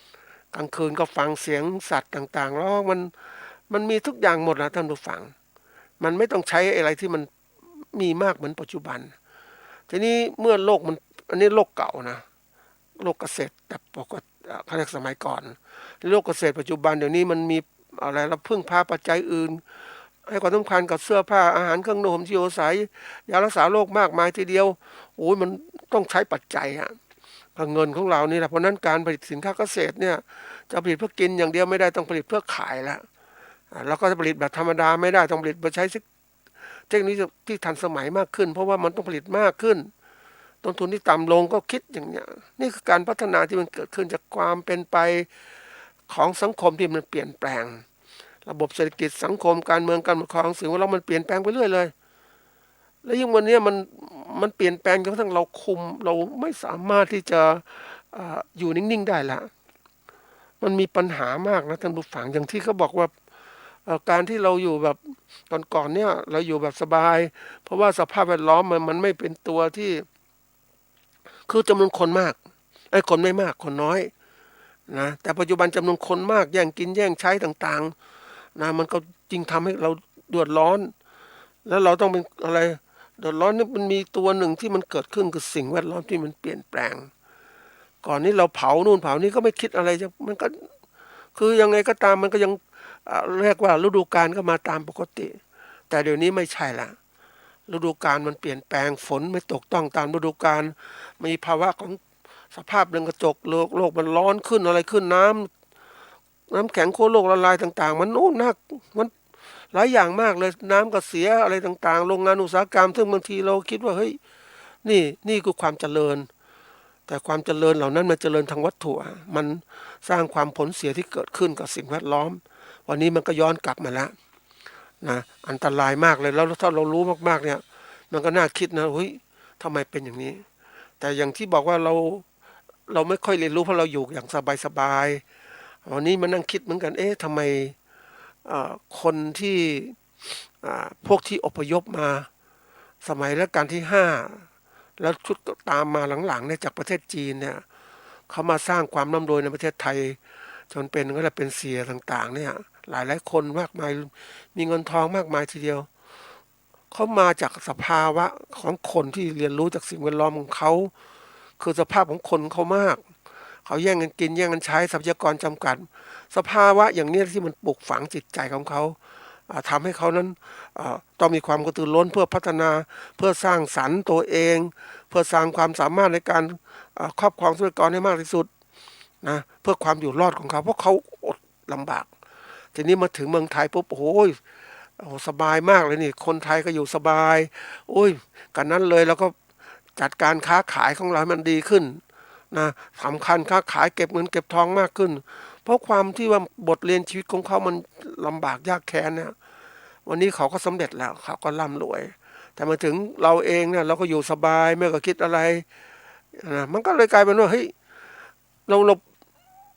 ๆกลางคืนก็ฟังเสียงสัตว์ต่างๆร้องมันมีทุกอย่างหมดนะท่านผู้ฟังมันไม่ต้องใช้อะไรที่มันมีมากเหมือนปัจจุบันทีนี้เมื่อโลกมันอันนี้โลกเก่านะโลกเกษตรแต่ปกติเขาเรียกสมัยก่อนโลกเกษตรปัจจุบันเดี๋ยวนี้มันมีอะไรเราพึ่งพาปัจจัยอื่นให้ความสำคัญกับเสื้อผ้าอาหารเครื่องนุ่งห่มที่อยู่อาศัยยารักษาโรคมากมายทีเดียวโอ้ยมันต้องใช้ปัจจัยเงินของเรานี่แหละเพราะนั้นการผลิตสินค้าเกษตรเนี่ยจะผลิตเพื่อกินอย่างเดียวไม่ได้ต้องผลิตเพื่อขายแล้วแล้วก็จะผลิตแบบธรรมดาไม่ได้ต้องผลิตโดยใช้เทคโนโลยีที่ทันสมัยมากขึ้นเพราะว่ามันต้องผลิตมากขึ้นต้นทุนที่ต่ำลงก็คิดอย่างเนี้ยนี่คือการพัฒนาที่มันเกิดขึ้นจากความเป็นไปของสังคมที่มันเปลี่ยนแปลงระบบเศรษฐกิจสังคมการเมืองการปกครองสิ่งว่าเรามันเปลี่ยนแปลงไปเรื่อยเลยแล้วยิ่งวันนี้มันเปลี่ยนแปลงจนกระทั่งเราคุมเราไม่สามารถที่จะอยู่นิ่งๆได้ละมันมีปัญหามากนะท่านผู้ฟังอย่างที่เขาบอกว่าการที่เราอยู่แบบก่อนเนี่ยเราอยู่แบบสบายเพราะว่าสภาพแวดล้อมมันไม่เป็นตัวที่คือจำนวนคนมากคนไม่มากคนน้อยนะแต่ปัจจุบันจำนวนคนมากแย่งกินแย่งใช้ต่างๆนะมันก็จริงทำให้เราเดือดร้อนแล้วเราต้องเป็นอะไรเดือดร้อนนี่มันมีตัวหนึ่งที่มันเกิดขึ้นคือสิ่งแวดล้อมที่มันเปลี่ยนแปลงก่อนนี้เราเผานู่นเผานี่ก็ไม่คิดอะไรจะมันก็คือยังไงก็ตามมันก็ยังเรียกว่าฤดูกาลก็มาตามปกติแต่เดี๋ยวนี้ไม่ใช่ละฤดูกาลมันเปลี่ยนแปลงฝนไม่ตกต้องตามฤดูกาลมีภาวะของสภาพเรือนกระจกโลกมันร้อนขึ้นอะไรขึ้นน้ำแข็งขั้วโลกละลายต่างๆมันนักมันหลายอย่างมากเลยน้ำก็เสียอะไรต่างๆโรงงานอุตสาหกรรมซึ่งบางทีเราคิดว่าเฮ้ยนี่คือความเจริญแต่ความเจริญเหล่านั้นมันเจริญทางวัตถุมันสร้างความผลเสียที่เกิดขึ้นกับสิ่งแวดล้อมวันนี้มันก็ย้อนกลับมาแล้วนะอันตรายมากเลยแล้วถ้าเรารู้มากๆเนี่ยมันก็น่าคิดนะเฮ้ยทำไมเป็นอย่างนี้แต่อย่างที่บอกว่าเราไม่ค่อยเรียนรู้เพราะเราอยู่อย่างสบายๆวันนี้มานั่งคิดเหมือนกันทำไม คนที่พวกที่อพยพมาสมัยรัชกาลที่5แล้วชุดตามมาหลังๆเนี่ยจากประเทศจีนเนี่ยเขามาสร้างความร่ำรวยในประเทศไทยจนเป็นก็เลยเป็นเสียต่างๆเนี่ยหลายคนมากมายมีเงินทองมากมายทีเดียวเขามาจากสภาวะของคนที่เรียนรู้จากสิ่งแวดล้อมของเขาคือสภาพของคนเขามากเขาแย่งกันกินแย่งกันใช้ทรัพยากรจำกัดสภาวะอย่างนี้ที่มันปลูกฝังจิตใจของเขาทำให้เขานั้นต้องมีความกระตือรือร้นเพื่อพัฒนาเพื่อสร้างสรรค์ตัวเองเพื่อสร้างความสามารถในการครอบครองทรัพยากรให้มากที่สุดนะเพื่อความอยู่รอดของเขาเพราะเขาอดลำบากทีนี้มาถึงเมืองไทยปุ๊บโอ้ยสบายมากเลยนี่คนไทยก็อยู่สบายโอ้ยกันนั้นเลยแล้วก็จัดการค้าขายของเราให้มันดีขึ้นนะสำคัญค้าขายเก็บเงินเก็บทองมากขึ้นเพราะความที่ว่าบทเรียนชีวิตของเขามันลำบากยากแค้นเนี่ยวันนี้เขาก็สำเร็จแล้วเขาก็ร่ำรวยแต่มาถึงเราเองเนี่ยเราก็อยู่สบายไม่ก็คิดอะไรนะมันก็เลยกลายเป็นว่าเฮ้ยเ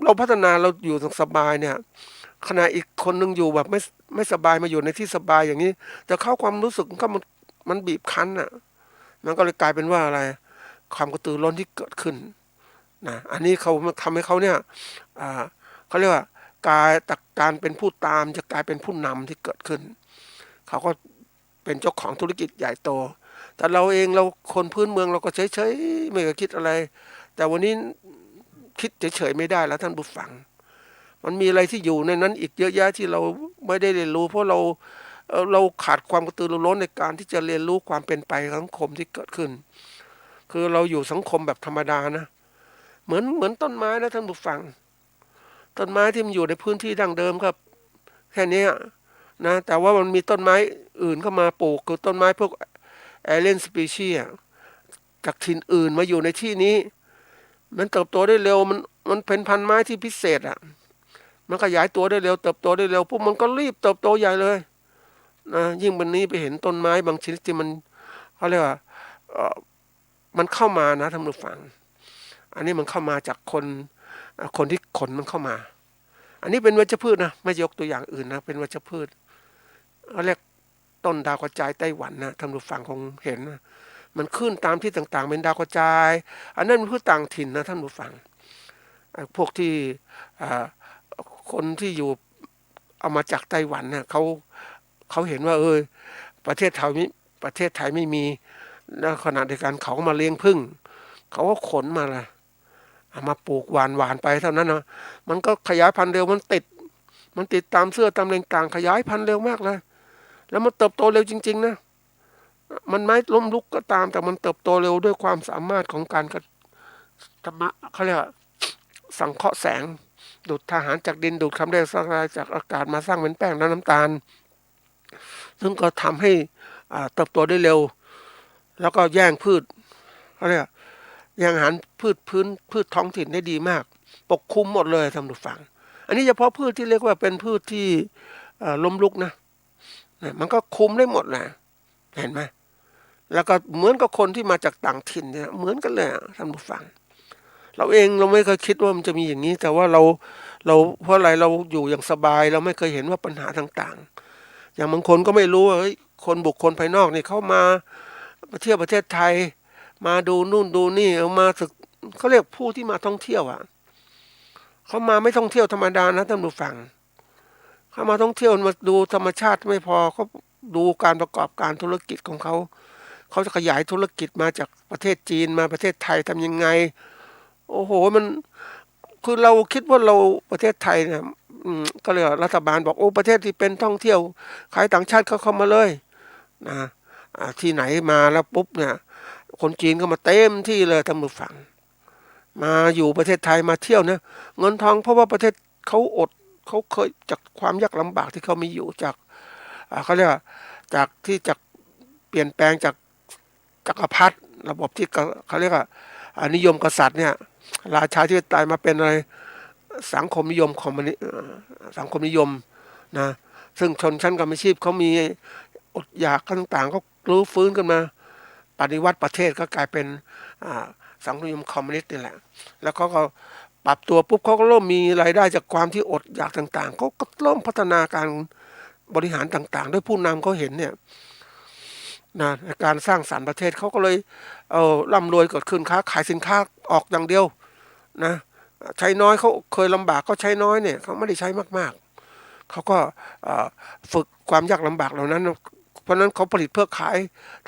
ราพัฒนาเราอยู่สบายเนี่ยขณะอีกคนนึงอยู่แบบไม่สบายมาอยู่ในที่สบายอย่างนี้แต่เข้าความรู้สึกก็มันบีบคั้นอ่ะมันก็เลยกลายเป็นว่าอะไรความกระตือร้นที่เกิดขึ้นนะอันนี้เขาทำให้เขาเนี่ยเขาเรียกว่การเป็นผู้ตามจะกลายเป็นผู้นำที่เกิดขึ้นเขาก็เป็นเจ้าของธุรกิจใหญ่โตแต่เราเองเราคนพื้นเมืองเราก็เฉยๆไม่เคยคิดอะไรแต่วันนี้คิดเฉยๆไม่ได้แล้วท่านผู้ฟังมันมีอะไรที่อยู่ในนั้นอีกเยอะแยะที่เราไม่ได้เรียนรู้เพราะเราขาดความกระตือรือร้นในการที่จะเรียนรู้ความเป็นไปของสังคมที่เกิดขึ้นคือเราอยู่สังคมแบบธรรมดานะเหมือนต้นไม้นะท่านผู้ฟังต้นไม้ที่มันอยู่ในพื้นที่ดั้งเดิมครับแค่นี้นะแต่ว่ามันมีต้นไม้อื่นเข้ามาปลูกคือต้นไม้พวกเอเลียนสปีชีส์จากถิ่นอื่นมาอยู่ในที่นี้มันเติบโตได้เร็วมันเป็นพันธุ์ไม้ที่พิเศษมันขยายตัวได้เร็วเติบโตได้เร็วพวกมันก็รีบเติบโตใหญ่เลยนะยิ่งวันนี้ไปเห็นต้นไม้บางชนิดที่มันเขาเรียกว่ามันเข้ามานะท่านผู้ฟังอันนี้มันเข้ามาจากคนที่ขนมันเข้ามาอันนี้เป็นวัชพืชนะไม่ยกตัวอย่างอื่นนะเป็นวัชพืชเขาเรียกต้นดาวกระจายไต้หวันนะท่านผู้ฟังคงเห็นนะมันขึ้นตามที่ต่างๆเป็นดาวกระจายอันนั้นเป็นพืชต่างถิ่นนะท่านผู้ฟังพวกที่คนที่อยู่เอามาจากไต้หวันเนี่ยเขาเห็นว่าประเทศไทยไม่มีแล้วขณะเดียวกันเขามาเลี้ยงผึ้งเขาก็ขนมาเลยเอามาปลูกหวานไปเท่านั้นนะมันก็ขยายพันธุ์เร็วมันติดตามเสื้อตามอะไรต่างขยายพันธุ์เร็วมากเลยแล้วมันเติบโตเร็วจริงๆนะมันไม่ล้มลุกก็ตามแต่มันเติบโตเร็วด้วยความสามารถของการธรรมะเขาเรียกว่าสังเคราะห์แสงดูดทหารจากดินดูดคาร์บอนไดออกไซด์จากอากาศมาสร้างเป็นแป้งและน้ำตาลซึ่งก็ทำให้เติบโตได้เร็วแล้วก็แย่งพืชเขาเรียกแย่งอาหารพืชท้องถิ่นได้ดีมากปกคลุมหมดเลยท่านผู้ฟังอันนี้เฉพาะพืชที่เรียกว่าเป็นพืชที่ล้มลุกนะมันก็คุมได้หมดแหละเห็นไหมแล้วก็เหมือนกับคนที่มาจากต่างถิ่นเนี่ยเหมือนกันเลยท่านผู้ฟังเราเองเราไม่เคยคิดว่ามันจะมีอย่างนี้แต่ว่าเราเพราะอะไรเราอยู่อย่างสบายเราไม่เคยเห็นว่าปัญหาต่างๆอย่างบางคนก็ไม่รู้ว่าคนบุคคลภายนอกนี่เขามาเที่ยวประเทศไทยมาดูนู่นดูนี่เอามาศึกเขาเรียกผู้ที่มาท่องเที่ยวเขามาไม่ท่องเที่ยวธรรมดานะท่านผู้ฟังเขามาท่องเที่ยวมาดูธรรมชาติไม่พอเขาดูการประกอบการธุรกิจของเขาจะขยายธุรกิจมาจากประเทศจีนมาประเทศไทยทำยังไงโอ้โหมันคือเราคิดว่าเราประเทศไทยเนี่ยก็เลยรัฐบาลบอกโอ้ประเทศที่เป็นท่องเที่ยวใครต่างชาติเข้ามาเลยนะที่ไหนมาแล้วปุ๊บเนี่ยคนจีนก็มาเต็มที่เลยท่านผู้ฟังมาอยู่ประเทศไทยมาเที่ยวนะเงินทองเพราะว่าประเทศเขาเคยจากความยากลำบากที่เขามีอยู่จากเขาเรียกจากที่จากเปลี่ยนแปลงจากจักรพรรดิระบบที่เขาเรียกว่านิยมกษัตริย์เนี่ยราชาธิปไตยมาเป็นอะไรสังคมนิยมสังคมนิยมนะซึ่งชนชั้นกรรมอาชีพเขามีอดอยากต่างๆเขารื้อฟื้นกันมาปฏิวัติประเทศก็กลายเป็นสังคมนิยมคอมมิวนิสต์นี่แหละแล้วเขาก็ปรับตัวปุ๊บเขาก็เริ่มมีรายได้จากความที่อดอยากต่างๆเขาก็เริ่มพัฒนาการ บริหารต่างๆด้วยผู้นำเขาเห็นเนี่ยนะในการสร้างสรรค์ประเทศเขาก็เลยร่ำรวยเกิดขึ้นค้าขายสินค้าออกอย่างเดียวนะใช้น้อยเขาเคยลำบากก็ใช้น้อยเนี่ยเขาไม่ได้ใช้มากๆเขาก็ฝึกความยากลำบากเหล่านั้นเพราะนั้นเขาผลิตเพื่อขาย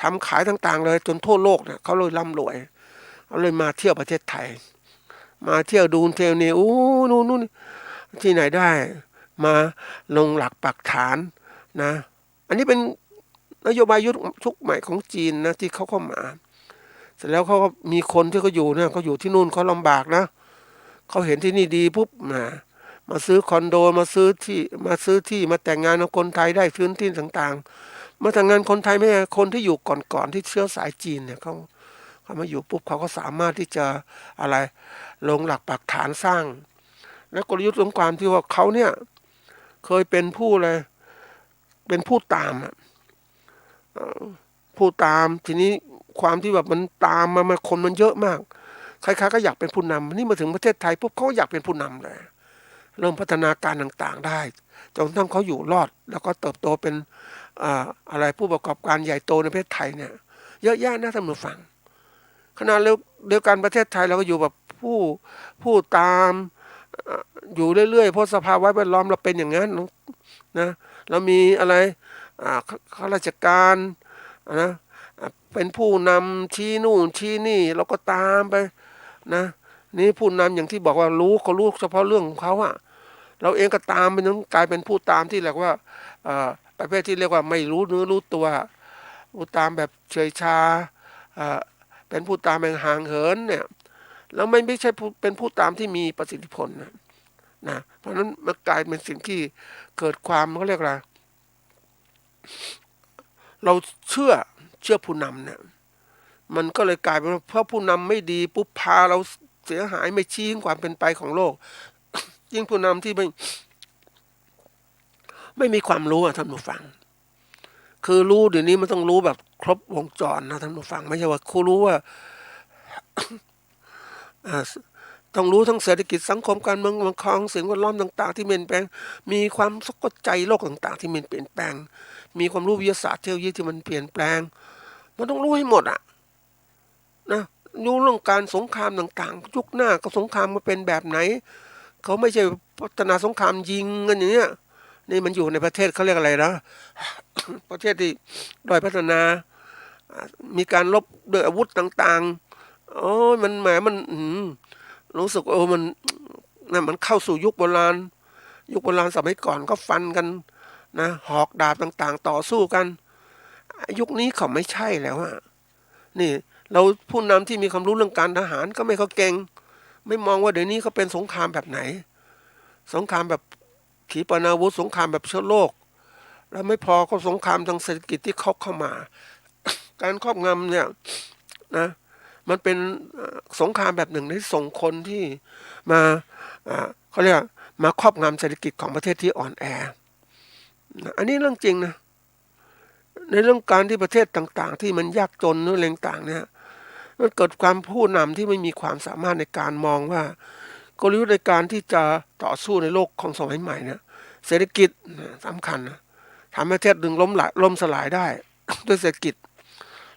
ทำขายต่างๆเลยจนทั่วโลกเนี่ยเขาเลยร่ำรวยเขาเลยมาเที่ยวประเทศไทยมาเที่ยวดูเที่ยวนี่นู่นที่ไหนได้มาลงหลักปักฐานนะอันนี้เป็นนโยบายยุคใหม่ของจีนนะที่เขาเข้ามาเสร็จแล้วเขาก็มีคนที่เขาอยู่เนี่ยเขาอยู่ที่นู่นเขาลำบากนะเขาเห็นที่นี่ดีปุ๊บมาซื้อคอนโดมาซื้อที่มาแต่งงานกับคนไทยได้พื้นที่ต่างๆมาแต่งงานคนไทยไม่ใช่คนที่อยู่ก่อนที่เชื้อสายจีนเนี่ยเขามาอยู่ปุ๊บเขาก็สามารถที่จะอะไรลงหลักปักฐานสร้างและกลยุทธ์ของความที่ว่าเขาเนี่ยเคยเป็นผู้เลยเป็นผู้ตามผู้ตามทีนี้ความที่แบบมันตามมาคนมันเยอะมากใครๆก็อยากเป็นผู้นำนี่มาถึงประเทศไทยปุ๊บเขาอยากเป็นผู้นำเลยเริ่มพัฒนาการต่างๆได้จนทั้งเขาอยู่รอดแล้วก็เติบโตเป็นอะไรผู้ประกอบการใหญ่โตในประเทศไทยเนี่ยเยอะแยะนะท่านผู้ฟังขณะเดียวกันประเทศไทยเราก็อยู่แบบผู้ตามอยู่เรื่อยๆเพราะสภาวะแวดล้อมเราเป็นอย่างนั้นนะเรามีอะไรข้าราชการนะเป็นผู้นำชี้นู่นชี้นี่เราก็ตามไปนะนี่ผู้นำอย่างที่บอกว่าเขารู้เฉพาะเรื่องของเขาอะเราเองก็ตามไปจนกลายเป็นผู้ตามที่เรียกว่าประเภทที่เรียกว่าไม่รู้เนื้อรู้ตัวผู้ตามแบบเฉยชาเป็นผู้ตามแบบห่างเหินเนี่ยแล้วไม่ใช่เป็นผู้ตามที่มีประสิทธิผลนะเพราะนั้นมันกลายเป็นสิ่งที่เกิดความเขาเรียกอะไรเราเชื่อผู้นำเนี่ยมันก็เลยกลายเป็นว่าเพราะผู้นำไม่ดีปุ๊บพาเราเสียหายไม่ชี้ความเป็นไปของโลก ยิ่งผู้นำที่ไม่มีความรู้ท่านผู้ฟังคือรู้เดี๋ยวนี้มันต้องรู้แบบครบวงจรนะท่านผู้ฟังไม่ใช่ว่าครูรู้ว่า ต้องรู้ทั้งเศรษฐกิจสังคมการเมืองบังคับสิ่งแวดล้อมต่างๆที่เปลี่ยนแปลงมีความสะกดใจโลกต่างๆที่มันเปลี่ยนแปลงมีความรู้วิทยาศาสตร์เทคโนโลยีที่มันเปลี่ยนแปลงมันต้องรู้ให้หมดนะรู้เรื่องการสงครามต่างๆยุคหน้าก็สงครามมาเป็นแบบไหนเขาไม่ใช่พัฒนาสงครามยิงกันอย่างเนี้ยนี่มันอยู่ในประเทศเขาเรียกอะไรนะ ประเทศที่ด้อยพัฒนามีการลบด้วยอาวุธต่างๆโอ้ยมันแหมมันรู้สึกมันเข้าสู่ยุคโบราณสมัยก่อนก็ฟันกันนะหอกดาบต่างๆต่อสู้กันยุคนี้เขาไม่ใช่แล้วนี่เราผู้นำที่มีความรู้เรื่องการทหารก็ไม่เขาเก่งไม่มองว่าเดี๋ยวนี้เขาเป็นสงครามแบบไหนสงครามแบบขีปนาวุธสงครามแบบเชื้อโรคแล้วไม่พอก็สงครามทางเศรษฐกิจที่เข้ามา การครอบงำเนี่ยนะมันเป็นสงครามแบบหนึ่งที่ส่งคนที่มาเขาเรียกมาครอบงำเศรษฐกิจของประเทศที่อ่อนแออันนี้เรื่องจริงนะในเรื่องการที่ประเทศต่างๆที่มันยากจนหรืออะไรต่างๆเนี่ยมันเกิดความผู้นำที่ไม่มีความสามารถในการมองว่ากลยุทธ์ในการที่จะต่อสู้ในโลกของสมัยใหม่เนี่ยเศรษฐกิจสำคัญนะทำให้ประเทศดึงล่มสลายได้ ด้วยเศรษฐกิจ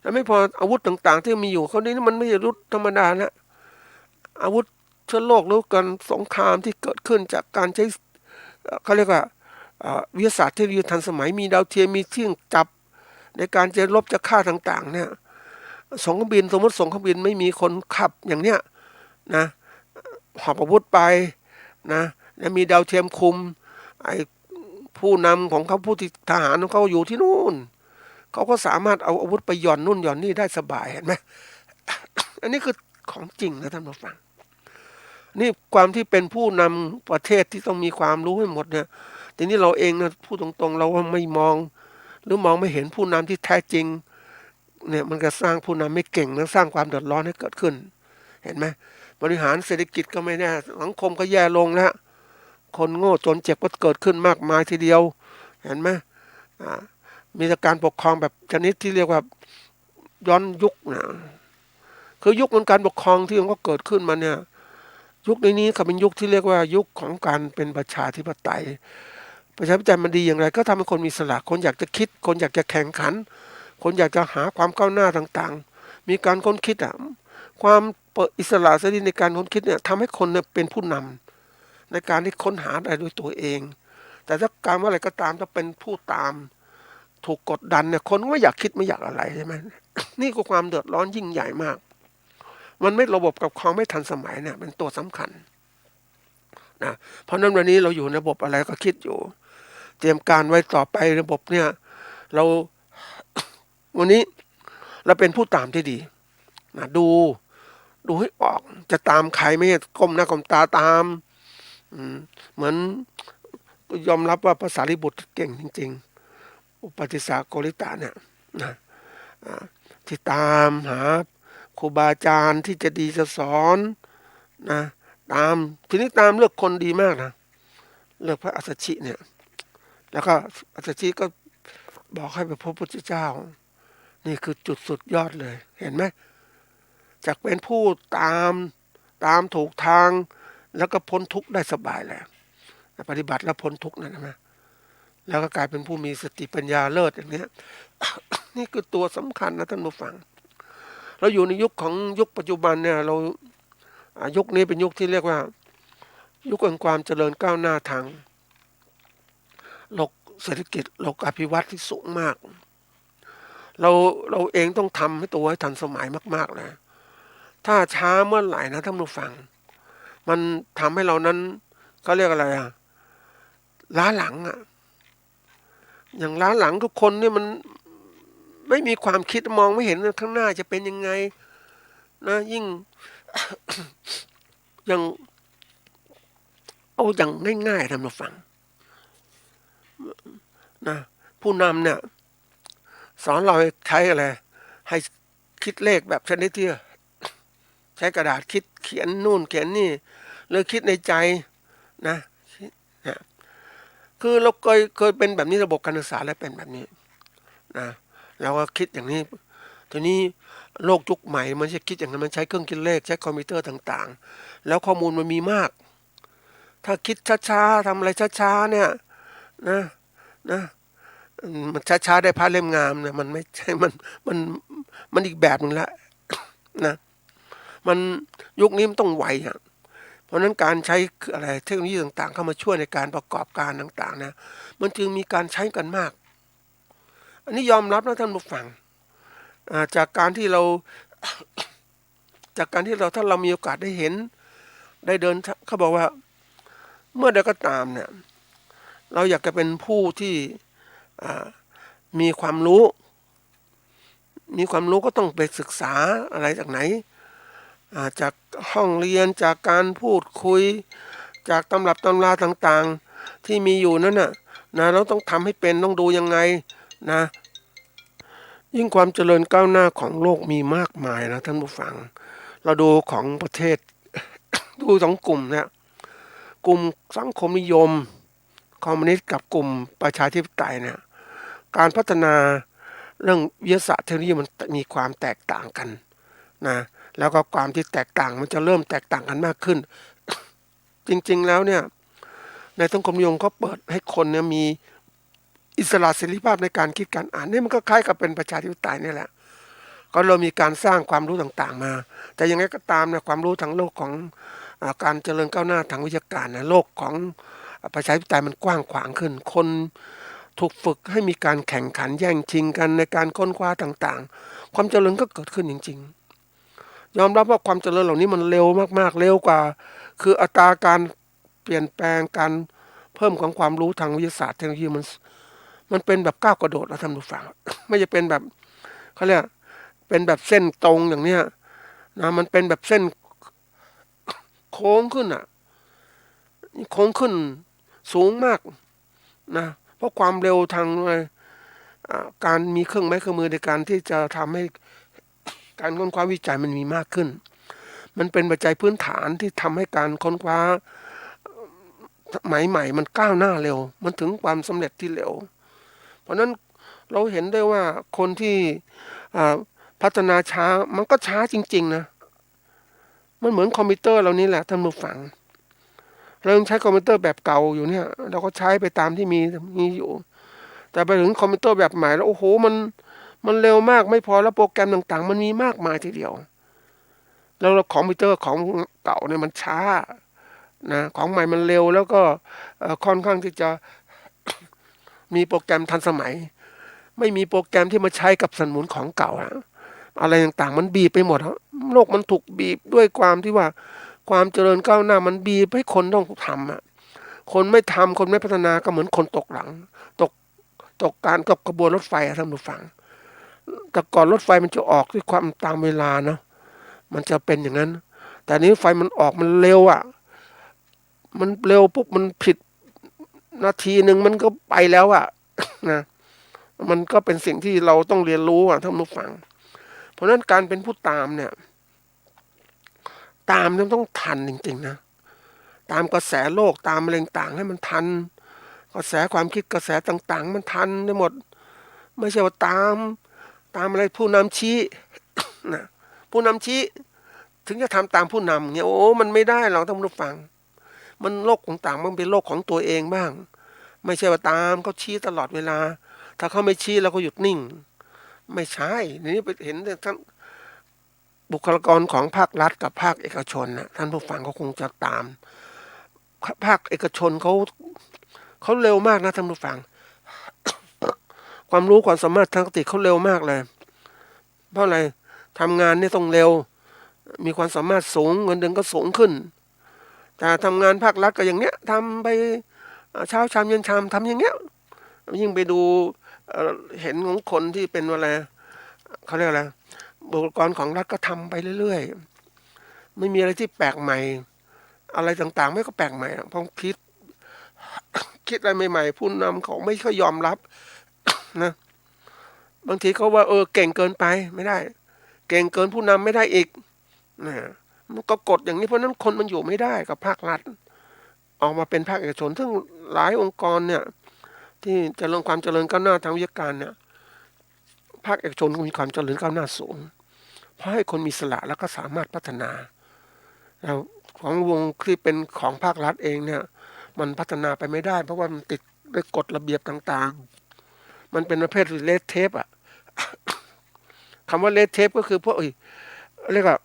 แล้วไม่พออาวุธต่างๆที่มีอยู่เขานี้มันไม่ใช่อาวุธธรรมดานะอาวุธเชื้อโรคหรือการสงครามที่เกิดขึ้นจากการใช้เขาเรียกว่าวิทยาศาสตร์เทคโนโลยีทันสมัยมีดาวเทียมมีเครื่องจับในการจะลบจะฆ่าต่างๆเนี่ยส่งเครื่องบินสมมติส่งเครื่องบินไม่มีคนขับอย่างเนี้ยนะหอบอาวุธไปนะแล้วมีดาวเทียมคุมไอ้ผู้นำของเขาผู้ที่ทหารของเขาอยู่ที่นู่นเขาก็สามารถเอาอาวุธไปหย่อนนู่นหย่อนนี่ได้สบายเห็นไหม อันนี้คือของจริงนะท่านผู้ฟังนี่ความที่เป็นผู้นำประเทศที่ต้องมีความรู้ให้หมดเนี่ยทีนี้เราเองนะพูดตรงๆเราไม่มองหรือมองไม่เห็นผู้นำที่แท้จริงเนี่ยมันก็สร้างผู้นำไม่เก่งและสร้างความเดือดร้อนให้เกิดขึ้นเห็นไหมบริหารเศรษฐกิจก็ไม่แน่สังคมก็แย่ลงแล้วคนโง่จนเจ็บก็เกิดขึ้นมากมายทีเดียวเห็นไหมมีการปกครองแบบชนิดที่เรียกว่าย้อนยุคนะคือยุคมันการปกครองที่มันก็เกิดขึ้นมาเนี่ยยุคนี้เขาเป็นยุคที่เรียกว่ายุคของการเป็นประชาธิปไตย ประชาธิปไตยมันดีอย่างไรก็ทำให้คนมีอิสระคนอยากจะคิดคนอยากจะแข่งขันคนอยากจะหาความก้าวหน้าต่างๆมีการค้นคิดความเปิดอิสระเสรีในการค้นคิดเนี่ยทำให้คนเนี่ยเป็นผู้นำในการที่ค้นหาอะไรด้วยตัวเองแต่ถ้าการว่าอะไรก็ตามถ้าเป็นผู้ตามถูกกดดันเนี่ยคนไม่อยากคิดไม่อยากอะไรใช่ไหม นี่ก็ความเดือดร้อนยิ่งใหญ่มากมันไม่ระบบกับความไม่ทันสมัยเนี่ยเป็นตัวสำคัญนะเพราะนั้นวันนี้เราอยู่ในระบบอะไรก็คิดอยู่เตรียมการไว้ต่อไประบบเนี่ยเรา วันนี้เราเป็นผู้ตามที่ดีนะดูให้ออกจะตามใครไม่ก้มหน้าก้มตาตามเหมือนยอมรับว่าภาษาลิบุตรเก่งจริงๆอุปติสสะโกริตะเนี่ยนะที่ตามหาครูบาอาจารย์ที่จะดีจะสอนนะตามทีนี้ตามเลือกคนดีมากนะเลือกพระอัสสชิเนี่ยแล้วก็อัสสชิก็บอกให้ไปพบพระพุทธเจ้านี่คือจุดสุดยอดเลยเห็นไหมจากเป็นผู้ตามถูกทางแล้วก็พ้นทุกข์ได้สบายแล้วปฏิบัติแล้วพ้นทุกข์นั่นใช่ไหมแล้วก็กลายเป็นผู้มีสติปัญญาเลิศอย่างนี้ นี่คือตัวสำคัญนะท่านผู้ฟังเราอยู่ในยุคปัจจุบันเนี่ยเรายุคนี้เป็นยุคที่เรียกว่ายุคแห่งความเจริญก้าวหน้าทางโลกเศรษฐกิจโลกอภิวัตน์ที่สูงมากเราเองต้องทำให้ตัวให้ทันสมัยมากๆเลยถ้าช้าเมื่อไหร่นะท่านผู้ฟังมันทำให้เรานั้นก็เรียกอะไรล้าหลังอย่างล้าหลังทุกคนเนี่ยมันไม่มีความคิดมองไม่เห็นข้างหน้าจะเป็นยังไงนะยิ่ง อย่างเอาอย่างง่ายๆท่านผู้ฟังนะผู้นำเนี่ยสอนเราใช้อะไรให้คิดเลขแบบชนิดที่ใช้กระดาษคิดเขียนนู่นเขียนนี่หรือคิดในใจนะคือเราเคยเป็นแบบนี้ระบบการศึกษาแล้วเป็นแบบนี้นะเราก็คิดอย่างนี้ทีนี้โลกยุคใหม่มันจะคิดอย่างนั้นมันใช้เครื่องคิดเลขใช้คอมพิวเตอร์ต่างๆแล้วข้อมูลมันมีมากถ้าคิดช้าๆทำอะไรช้าๆเนี่ยนะมันช้าๆได้พระเล่มงามเนี่ยมันไม่ใช่มันอีกแบบนึงละนะมันยุคนี้มันต้องไวเพราะนั้นการใช้อะไรเทคโนโลยีต่างๆเข้ามาช่วยในการประกอบการต่างๆนะมันจึงมีการใช้กันมากอันนี้ยอมรับนะท่านผู้ฟังจากการที่เราถ้าเรามีโอกาสได้เห็นได้เดินเขาบอกว่าเมื่อใดก็ตามเนี่ยเราอยากจะเป็นผู้ที่มีความรู้ก็ต้องไปศึกษาอะไรจากไหนจากห้องเรียนจากการพูดคุยจากตำรับตำราต่างๆที่มีอยู่นั้นนะเราต้องทำให้เป็นต้องดูยังไงนะยิ่งความเจริญก้าวหน้าของโลกมีมากมายนะท่านผู้ฟังเราดูของประเทศ ดูสองกลุ่มเนี่ยกลุ่มสังคมนิยมคอมมิวนิสต์กับกลุ่มประชาธิปไตยเนี่ยการพัฒนาเรื่องวิทยาศาสตร์เทคโนโลยีมันมีความแตกต่างกันนะแล้วก็ความที่แตกต่างมันจะเริ่มแตกต่างกันมากขึ้น จริงๆแล้วเนี่ยในสังคมนิยมเขาเปิดให้คนเนี่ยมีอิสระเสรีภาพในการคิดการอ่านนี่มันก็คล้ายกับเป็นประชาธิปไตยนี่แหละก็เรามีการสร้างความรู้ต่างๆมาแต่ยังไงก็ตามนะความรู้ทางโลกของการเจริญก้าวหน้าทางวิชาการนะโลกของประชาธิปไตยมันกว้างขวางขึ้นคนถูกฝึกให้มีการแข่งขันแย่งชิงกันในการค้นคว้าต่างๆความเจริญก็เกิดขึ้นจริงๆยอมรับว่าความเจริญเหล่านี้มันเร็วมากๆเร็วกว่าคืออัตราการเปลี่ยนแปลงการเพิ่มของความรู้ทางวิทยาศาสตร์เทคโนโลยีมันเป็นแบบก้าวกระโดดแล้วท่านผู้ฟัง ไม่จะเป็นแบบเขาเรียกเป็นแบบเส้นตรงอย่างเนี้ยนะมันเป็นแบบเส้นโค้งขึ้นโค้งขึ้นสูงมากนะเพราะความเร็วทางการมีเครื่องไม้เครื่องมือในการที่จะทำให้การค้นคว้าวิจัยมันมีมากขึ้นมันเป็นปัจจัยพื้นฐานที่ทำให้การค้นคว้าใหม่ๆมันก้าวหน้าเร็วมันถึงความสำเร็จที่เร็วเพราะนั้นเราเห็นได้ว่าคนที่พัฒนาช้ามันก็ช้าจริงๆนะมันเหมือนคอมพิวเตอร์เรานี่แหละท่านผู้ฟัง เรายังใช้คอมพิวเตอร์แบบเก่าอยู่เนี่ยเราก็ใช้ไปตามที่มีอยู่แต่ไปถึงคอมพิวเตอร์แบบใหม่แล้วโอ้โหมันเร็วมากไม่พอแล้วโปรแกรมต่างๆมันมีมากมายทีเดียวแล้วคอมพิวเตอร์ของเก่าเนี่ยมันช้านะของใหม่มันเร็วแล้วก็ค่อนข้างที่จะมีโปรแกรมทันสมัยไม่มีโปรแกรมที่มาใช้กับสมุนของเก่าอะไรต่างๆมันบีบไปหมดโลกมันถูกบีบด้วยความที่ว่าความเจริญก้าวหน้ามันบีบให้คนต้องทำคนไม่ทำคนไม่พัฒนาก็เหมือนคนตกหลังตกกระบวนรถไฟท่านผู้ฟังแต่ก่อนรถไฟมันจะออกด้วยความตามเวลาเนาะมันจะเป็นอย่างนั้นแต่นี้ไฟมันออกมันเร็วมันเร็วปุ๊บมันผิดนาทีหนึ่งมันก็ไปแล้วนะมันก็เป็นสิ่งที่เราต้องเรียนรู้ท่านผู้ฟังเพราะฉะนั้นการเป็นผู้ตามเนี่ยต้องทันจริงๆนะตามกระแสโลกตามอะไรต่างให้มันทันกระแสความคิดกระแสต่างๆมันทันได้หมดไม่ใช่ว่าตามอะไรผู้นำชี้นะผู้นำชี้ถึงจะทำตามผู้นำเนี่ยโอ้มันไม่ได้หรอกท่านผู้ฟังมันโลกต่างๆมันเป็นโลกของตัวเองบ้างไม่ใช่ว่าตามเขาชี้ตลอดเวลาถ้าเขาไม่ชี้เราก็หยุดนิ่งไม่ใช่นี่ไปเห็นท่านบุคลากรของภาครัฐกับภาคเอกชนนะท่านผู้ฟังเขาคงจะตามภาคเอกชนเขาเร็วมากนะท่านผู้ฟัง ความรู้ความสามารถทางสติเขาเร็วมากเลยเพราะอะไรทำงานนี่ต้องเร็วมีความสามารถสูงเงินเดือนก็สูงขึ้นแต่ทำงานภาครัฐก็อย่างเนี้ยทำไปเช้าชามเย็นชามทำอย่างเงี้ยยิ่งไปดูเห็นของคนที่เป็นอะไรเขาเรียกอะไรบุคลากรของรัฐก็ทำไปเรื่อยๆไม่มีอะไรที่แปลกใหม่อะไรต่างๆไม่ก็แปลกใหม่เพราะคิดอะไรใหม่ๆผู้นำเขาไม่ค่อยยอมรับนะบางทีเขาว่าเก่งเกินไปไม่ได้เก่งเกินผู้นำไม่ได้อีกนะมันก็กดอย่างนี้เพราะนั้นคนมันอยู่ไม่ได้กับภาครัฐออกมาเป็นภาคเอกชนซึ่งหลายองค์กรเนี่ยที่จะเรื่องความเจริญก้าวหน้าทางวิทยาการเนี่ยภาคเอกชนก็มีความเจริญก้าวหน้าสูงเพราะให้คนมีอิสระแล้วก็สามารถพัฒนาแล้วของวงที่เป็นของภาครัฐเองเนี่ยมันพัฒนาไปไม่ได้เพราะว่ามันติดด้วยกฎระเบียบต่างๆมันเป็นประเภทเลดเทปคำว่าเลดเทปก็คือพวกเรียกว่า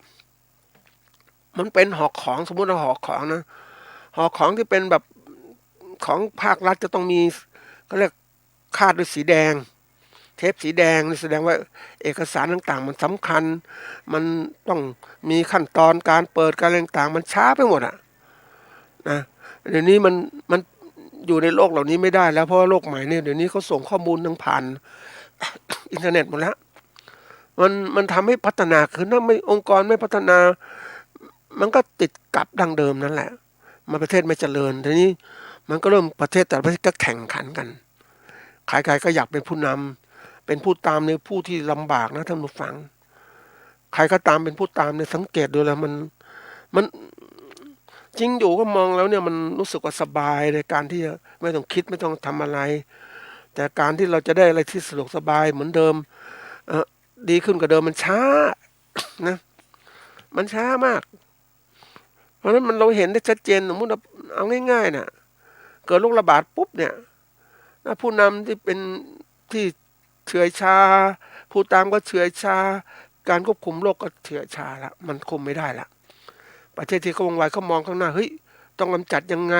มันเป็นห่อของสมมุติเราห่อของนะห่อของที่เป็นแบบของภาครัฐจะต้องมีก็เรียกคาดด้วยสีแดงเทปสีแดงนี่แสดงว่าเอกสารต่างๆมันสำคัญมันต้องมีขั้นตอนการเปิดการต่างๆมันช้าไปหมดนะเดี๋ยวนี้มันอยู่ในโลกเหล่านี้ไม่ได้แล้วเพราะว่าโลกใหม่เนี่ยเดี๋ยวนี้เขาส่งข้อมูลทางผ่านอินเทอร์เน็ตหมดแล้วมันทำให้พัฒนาคือถ้าไม่องค์กรไม่พัฒนามันก็ติดกับดังเดิมนั่นแหละมันประเทศไม่เจริญทีนี้มันก็เริ่มประเทศแต่ละประเทศก็แข่งขันกันใครๆก็อยากเป็นผู้นำเป็นผู้ตามในผู้ที่ลำบากนะท่านผู้ฟังใครก็ตามเป็นผู้ตามเนี่ยสังเกตดูแล้วมันจริงอยู่ก็มองแล้วเนี่ยมันรู้สึกว่าสบายในการที่ไม่ต้องคิดไม่ต้องทำอะไรแต่การที่เราจะได้อะไรที่สะดวกสบายเหมือนเดิมดีขึ้นกว่าเดิมมันช้านะมันช้ามากเพราะฉะนั้นเราเห็นได้ชัดเจนสมมติเอาง่ายๆนะเกิดโรคระบาดปุ๊บเนี่ยผู้นำที่เป็นที่เฉื่อยชาผู้ตามก็เฉื่อยชาการควบคุมโรคก็เฉื่อยชาละมันคุมไม่ได้ละประเทศที่เขาวงไวเขามองข้างหน้าเฮ้ยต้องกำจัดยังไง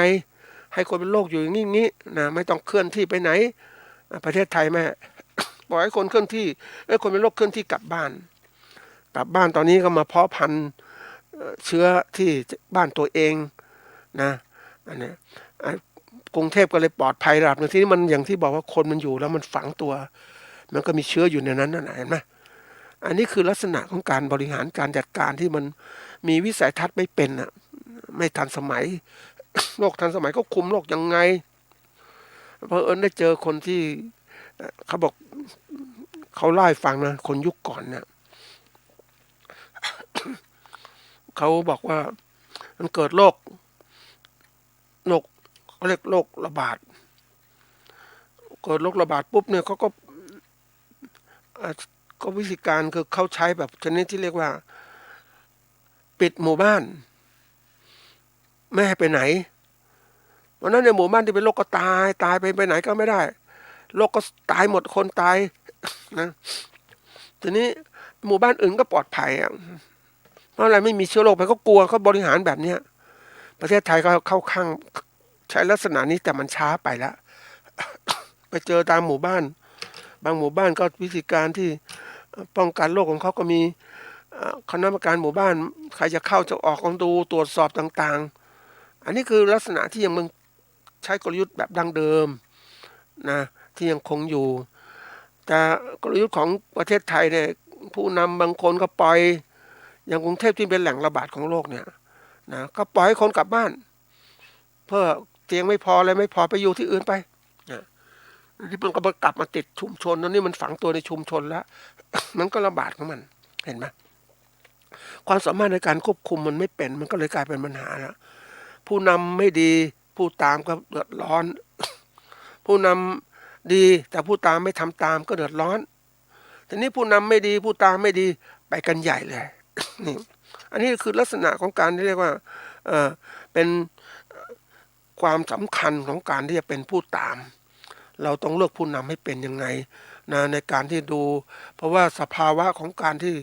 ให้คนเป็นโรคอยู่อย่างนี้นะไม่ต้องเคลื่อนที่ไปไหนประเทศไทยแม่ปล่อยให้คนเคลื่อนที่ให้คนเป็นโรคเคลื่อนที่กลับบ้านตอนนี้ก็มาเพาะพันธุ์เชื้อที่บ้านตัวเองนะอันนี้กรุงเทพก็เลยปลอดภัยระดับนึงที่นี่มันอย่างที่บอกว่าคนมันอยู่แล้วมันฝังตัวมันก็มีเชื้ออยู่ในนั้นนะเห็นไหมอันนี้คือลักษณะของการบริหารการจัดการที่มันมีวิสัยทัศน์ไม่เป็นไม่ทันสมัย โลกทันสมัยก็คุมโลกยังไงเพราะได้เจอคนที่เขาบอกเขาเล่าให้ฟังนะคนยุคก่อนเนี่ย เขาบอกว่ามันเกิดโรคเขาเรียกโรคระบาดเกิดโรคระบาดปุ๊บเนี่ยเขาก็วิธีการคือเขาใช้แบบชนิดที่เรียกว่าปิดหมู่บ้านไม่ให้ไปไหน วันนั้นในหมู่บ้านที่เป็นโรคก็ตายไปไหนก็ไม่ได้โรคก็ตายหมดคนตายนะทีนี้หมู่บ้านอื่นก็ปลอดภัยเพราะอะไรไม่มีเชื้อโรคไปก็กลัวเขาบริหารแบบเนี้ยประเทศไทยก็เข้าข้างใช้ลักษณะนี้แต่มันช้าไปแล้ว ไปเจอตามหมู่บ้านบางหมู่บ้านก็วิธีการที่ป้องกันโรคของเขาก็มีคณะกรรมการหมู่บ้านใครจะเข้าจะออกต้องดูตรวจสอบต่างๆอันนี้คือลักษณะที่ยังมึงใช้กลยุทธ์แบบดั้งเดิมนะที่ยังคงอยู่แต่กลยุทธ์ของประเทศไทยเนี่ยผู้นำบางคนก็ปล่อยอย่างกรุงเทพที่เป็นแหล่งระบาดของโรคเนี่ยนะก็ปล่อยให้คนกลับบ้านเพื่อเตียงไม่พออะไรไม่พอไปอยู่ที่อื่นไปนะที่มันก็กลับมาติดชุมชนแล้วนี่มันฝังตัวในชุมชนแล้ว มันก็ระบาดของมันเห็นไหมความสามารถในการควบคุมมันไม่เป็นมันก็เลยกลายเป็นปัญหาแล้วผู้นำไม่ดีผู้ตามก็เดือดร้อน ผู้นำดีแต่ผู้ตามไม่ทำตามก็เดือดร้อนทีนี้ผู้นำไม่ดีผู้ตามไม่ดีไปกันใหญ่เลย นี่อันนี้คือลักษณะของการที่เรียกว่าเป็นความสำคัญของการที่จะเป็นผู้ตามเราต้องเลือกผู้นำให้เป็นยังไงนะในการที่ดูเพราะว่าสภาวะของการที่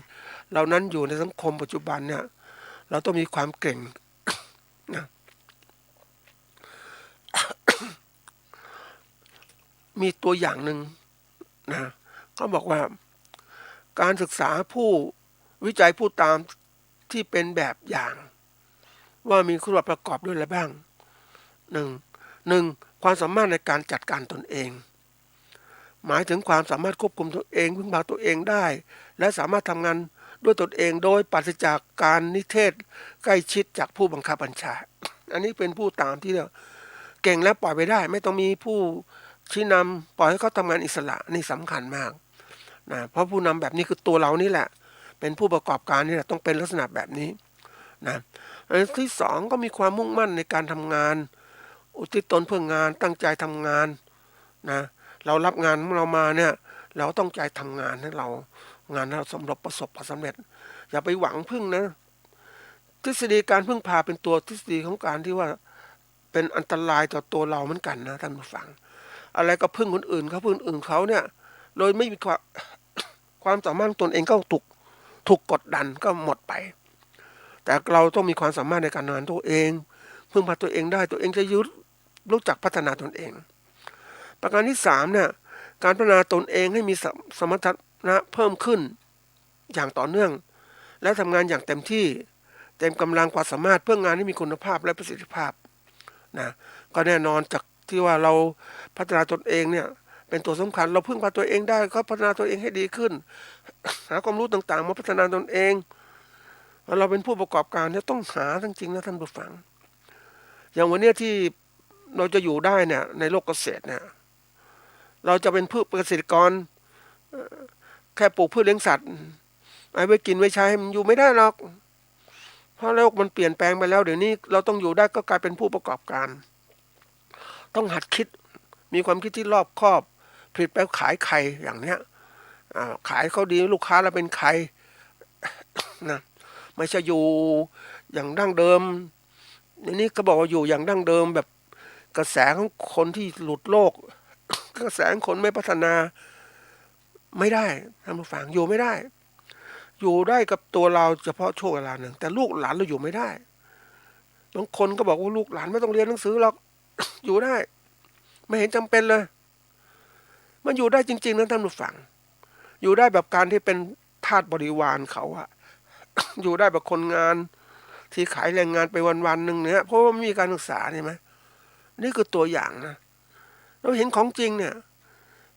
เรานั้นอยู่ในสังคมปัจจุบันเนี่ยเราต้องมีความเก่ง นะ มีตัวอย่างหนึ่งนะเขาบอกว่าการศึกษาผู้วิจัยผู้ตามที่เป็นแบบอย่างว่ามีคุณสมบัติประกอบด้วยอะไรบ้างหนึ่งความสามารถในการจัดการตนเองหมายถึงความสามารถควบคุมตัวเองพึ่งพาตัวเองได้และสามารถทำงานด้วยตนเองโดยปราศจากการนิเทศใกล้ชิดจากผู้บังคับบัญชา อันนี้เป็นผู้ตามที่เราเก่งและปล่อยไปได้ไม่ต้องมีผู้ชี้นำปล่อยให้เขาทำงานอิสระนี่สำคัญมากนะเพราะผู้นำแบบนี้คือตัวเรานี่แหละเป็นผู้ประกอบการนี่แหละต้องเป็นลักษณะแบบนี้นะอันที่สองก็มีความมุ่งมั่นในการทำงานอุทิศตนเพื่องานตั้งใจทำงานนะเรารับงานของเรามาเนี่ยเราต้องใจทำงานให้เรางานเราประสบความสำเร็จอย่าไปหวังพึ่งนะทฤษฎีการพึ่งพาเป็นตัวทฤษฎีของการที่ว่าเป็นอันตรายต่อตัวเราเหมือนกันนะท่านผู้ฟังอะไรก็พึ่งคนอื่นเขาพึ่งคนอื่นเขาเนี่ยโดยไม่มีความสามารถตนเองก็ถูกกดดันก็หมดไปแต่เราต้องมีความสามารถในการงานตัวเองพึ่งพาตัวเองได้ตัวเองจะรู้จักพัฒนาตนเองประการที่3เนี่ยการพัฒนาตนเองให้มีสมรรถนะเพิ่มขึ้นอย่างต่อเนื่องและทำงานอย่างเต็มที่เต็มกำลังความสามารถเพื่องานให้มีคุณภาพและประสิทธิภาพนะก็แน่นอนจากที่ว่าเราพัฒนาตนเองเนี่ยเป็นตัวสำคัญเราพึ่งพาตัวเองได้ก็พัฒนาตัวเองให้ดีขึ้น หาความรู้ต่างๆมาพัฒนาตนเองเราเป็นผู้ประกอบการเนี่ยต้องหาจริงๆนะท่านผู้ฟังอย่างวันนี้ที่เราจะอยู่ได้เนี่ยในโลกเกษตรเนี่ยเราจะเป็นผู้เกษตรกรแค่ปลูกพืชเลี้ยงสัตว์ไว้กินไว้ใช้มันอยู่ไม่ได้หรอกเพราะโลกมันเปลี่ยนแปลงไปแล้วเดี๋ยวนี้เราต้องอยู่ได้ก็กลายเป็นผู้ประกอบการต้องหัดคิดมีความคิดที่รอบคอบผลิตไปขายใครอย่างเนี้ยขายเขาดีลูกค้าเราเป็นใครนะไม่ใช่อยู่อย่างดั้งเดิมนี่ก็บอกว่าอยู่อย่างดั้งเดิมแบบกระแสของคนที่หลุดโลกกระแสของคนไม่พัฒนาไม่ได้ท่านผู้ฟังอยู่ไม่ได้อยู่ได้กับตัวเราเฉพาะช่วงเวลาหนึ่งแต่ลูกหลานเราอยู่ไม่ได้บางคนก็บอกว่าลูกหลานไม่ต้องเรียนหนังสือหรอก อยู่ได้ไม่เห็นจำเป็นเลยมันอยู่ได้จริงๆนะท่านผู้ฟังอยู่ได้แบบการที่เป็นทาสบริวารเขาอะ อยู่ได้แบบคนงานที่ขายแรงงานไปวันๆหนึ่งเนี่ยเพราะว่าไม่มีการศึกษาใช่ไหมนี่คือตัวอย่างนะเราเห็นของจริงเนี่ย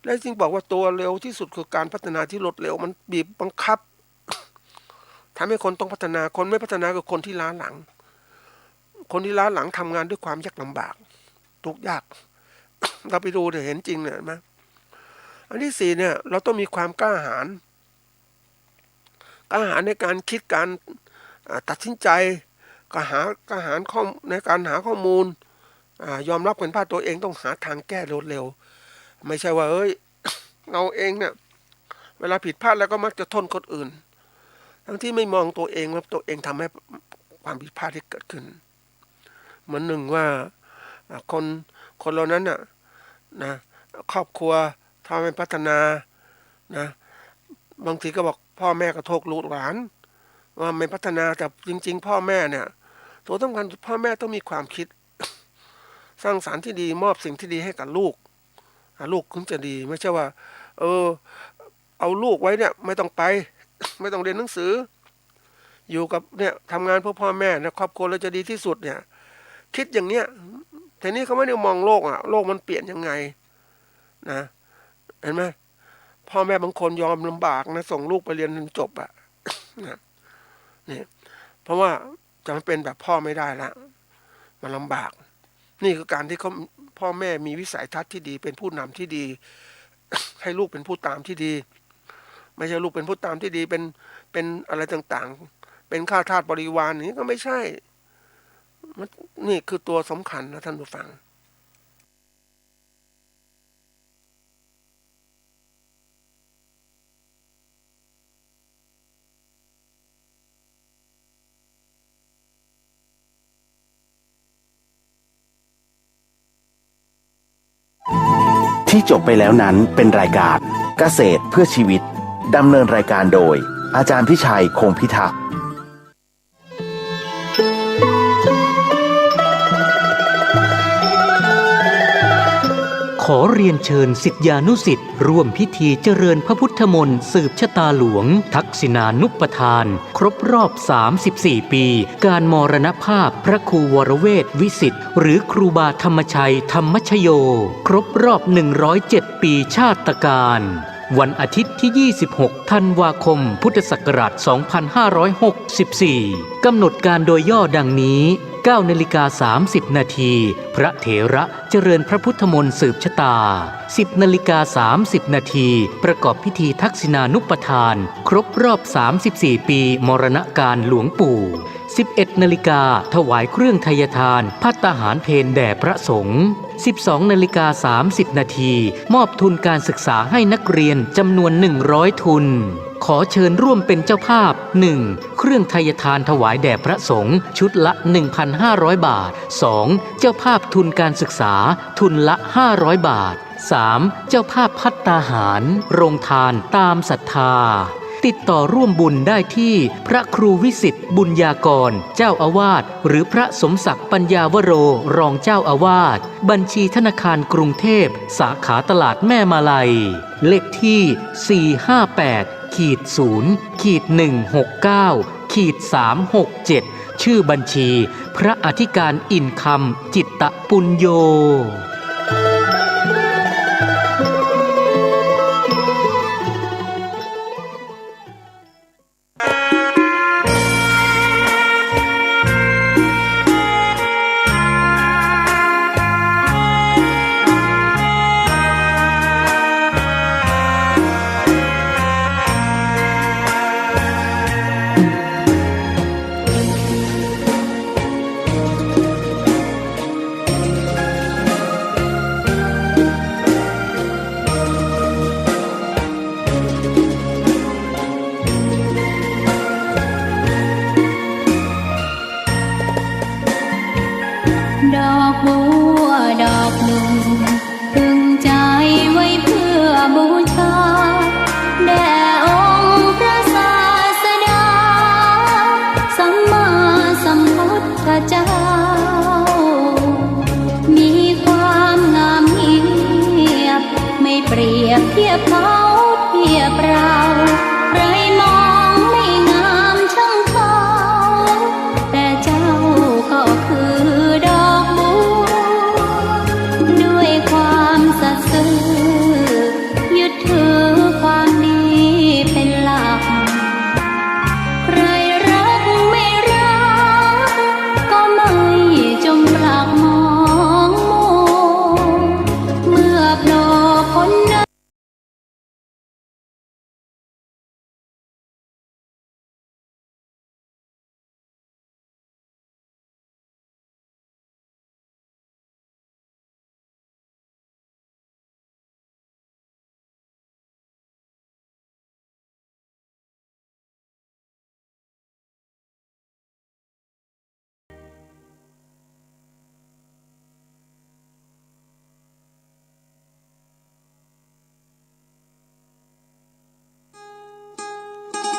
และจริงบอกว่าตัวเร็วที่สุดคือการพัฒนาที่รวดเร็วมันบีบบังคับ ทำให้คนต้องพัฒนาคนไม่พัฒนาคือคนที่ล้าหลังคนที่ล้าหลังทำงานด้วยความยากลำบากทุกข์ยาก เราไปดูเนี่ยเห็นจริงเนี่ยนะอันที่4เนี่ยเราต้องมีความกล้าหาญในการคิดการตัดสินใจกล้าหาญในการหาข้อมูลยอมรับเป็นพลาดตัวเองต้องหาทางแก้เร็วๆไม่ใช่ว่าเราเองเนี่ยเวลาผิดพลาดแล้วก็มักจะโทษคนอื่นทั้งที่ไม่มองตัวเองว่าตัวเองทำให้ความผิดพลาดที่เกิดขึ้นเหมือนหนึ่งว่า คนเรานั้นน่ะนะครอบครัวถ้าไม่พัฒนานะบางทีก็บอกพ่อแม่ก็โทษลูกหลานว่าไม่พัฒนาแต่จริงๆพ่อแม่เนี่ยตัวสำคัญพ่อแม่ต้องมีความคิด สร้างสรรค์ที่ดีมอบสิ่งที่ดีให้กับลูกลูกคุณจะดีไม่ใช่ว่าเอาลูกไว้เนี่ยไม่ต้องไป ไม่ต้องเรียนหนังสืออยู่กับเนี่ยทำงานเพื่อพ่อแม่นะครอบครัวเราจะดีที่สุดเนี่ยคิดอย่างเนี้ยแต่นี่เขาไม่ได้มองโลกโลกมันเปลี่ยนยังไงนะเห็นไหมพ่อแม่บางคนยอมลำบากนะส่งลูกไปเรียนจนจบนะนี่เพราะว่าจะไม่เป็นแบบพ่อไม่ได้ละมันลำบากนี่คือการที่พ่อแม่มีวิสัยทัศน์ที่ดีเป็นผู้นำที่ดี ให้ลูกเป็นผู้ตามที่ดีไม่ใช่ลูกเป็นผู้ตามที่ดีเป็นอะไรต่างๆเป็นข้าทาสบริวารนี้ก็ไม่ใช่นี่คือตัวสำคัญนะท่านผู้ฟังที่จบไปแล้วนั้นเป็นรายการเกษตรเพื่อชีวิตดำเนินรายการโดยอาจารย์พิชัยคงพิทักษ์ ขอเรียนเชิญศิษยานุศิษย์ร่วมพิธีเจริญพระพุทธมนต์สืบชะตาหลวงทักษิณานุปทานครบรอบ 34 ปีการมรณภาพพระครูวรเวทวิสิทธิ์หรือครูบาธรรมชัยธรรมชโยครบรอบ 107 ปีชาตการวันอาทิตย์ที่ 26 ธันวาคม พุทธศักราช 2564 กำหนดการโดยย่อดังนี้9:30 นาทีพระเถระเจริญพระพุทธมนต์สืบชะตา10:30 นาทีประกอบพิธีทักษิณานุปทานครบรอบ 34 ปีมรณกาลหลวงปู่11 นาฬิกาถวายเครื่องไทยทานภัตตาหารเพลแด่พระสงฆ์12:30 นาทีมอบทุนการศึกษาให้นักเรียนจำนวน100 ทุนขอเชิญร่วมเป็นเจ้าภาพ 1. เครื่องไทยทานถวายแด่พระสงฆ์ชุดละ 1,500 บาท 2. เจ้าภาพทุนการศึกษาทุนละ500 บาท 3. เจ้าภาพภัตตาหารโรงทานตามศรัทธาติดต่อร่วมบุญได้ที่พระครูวิสิทธิ์บุญญากรเจ้าอาวาสหรือพระสมศักดิ์ปัญญาวโรรองเจ้าอาวาสบัญชีธนาคารกรุงเทพสาขาตลาดแม่มาลัยเลขที่ 458-0-169-367 ชื่อบัญชีพระอธิการอินคำจิตตปุญโญดอกบัวดอกหนึ่งพึงใจไว้เพื่อบู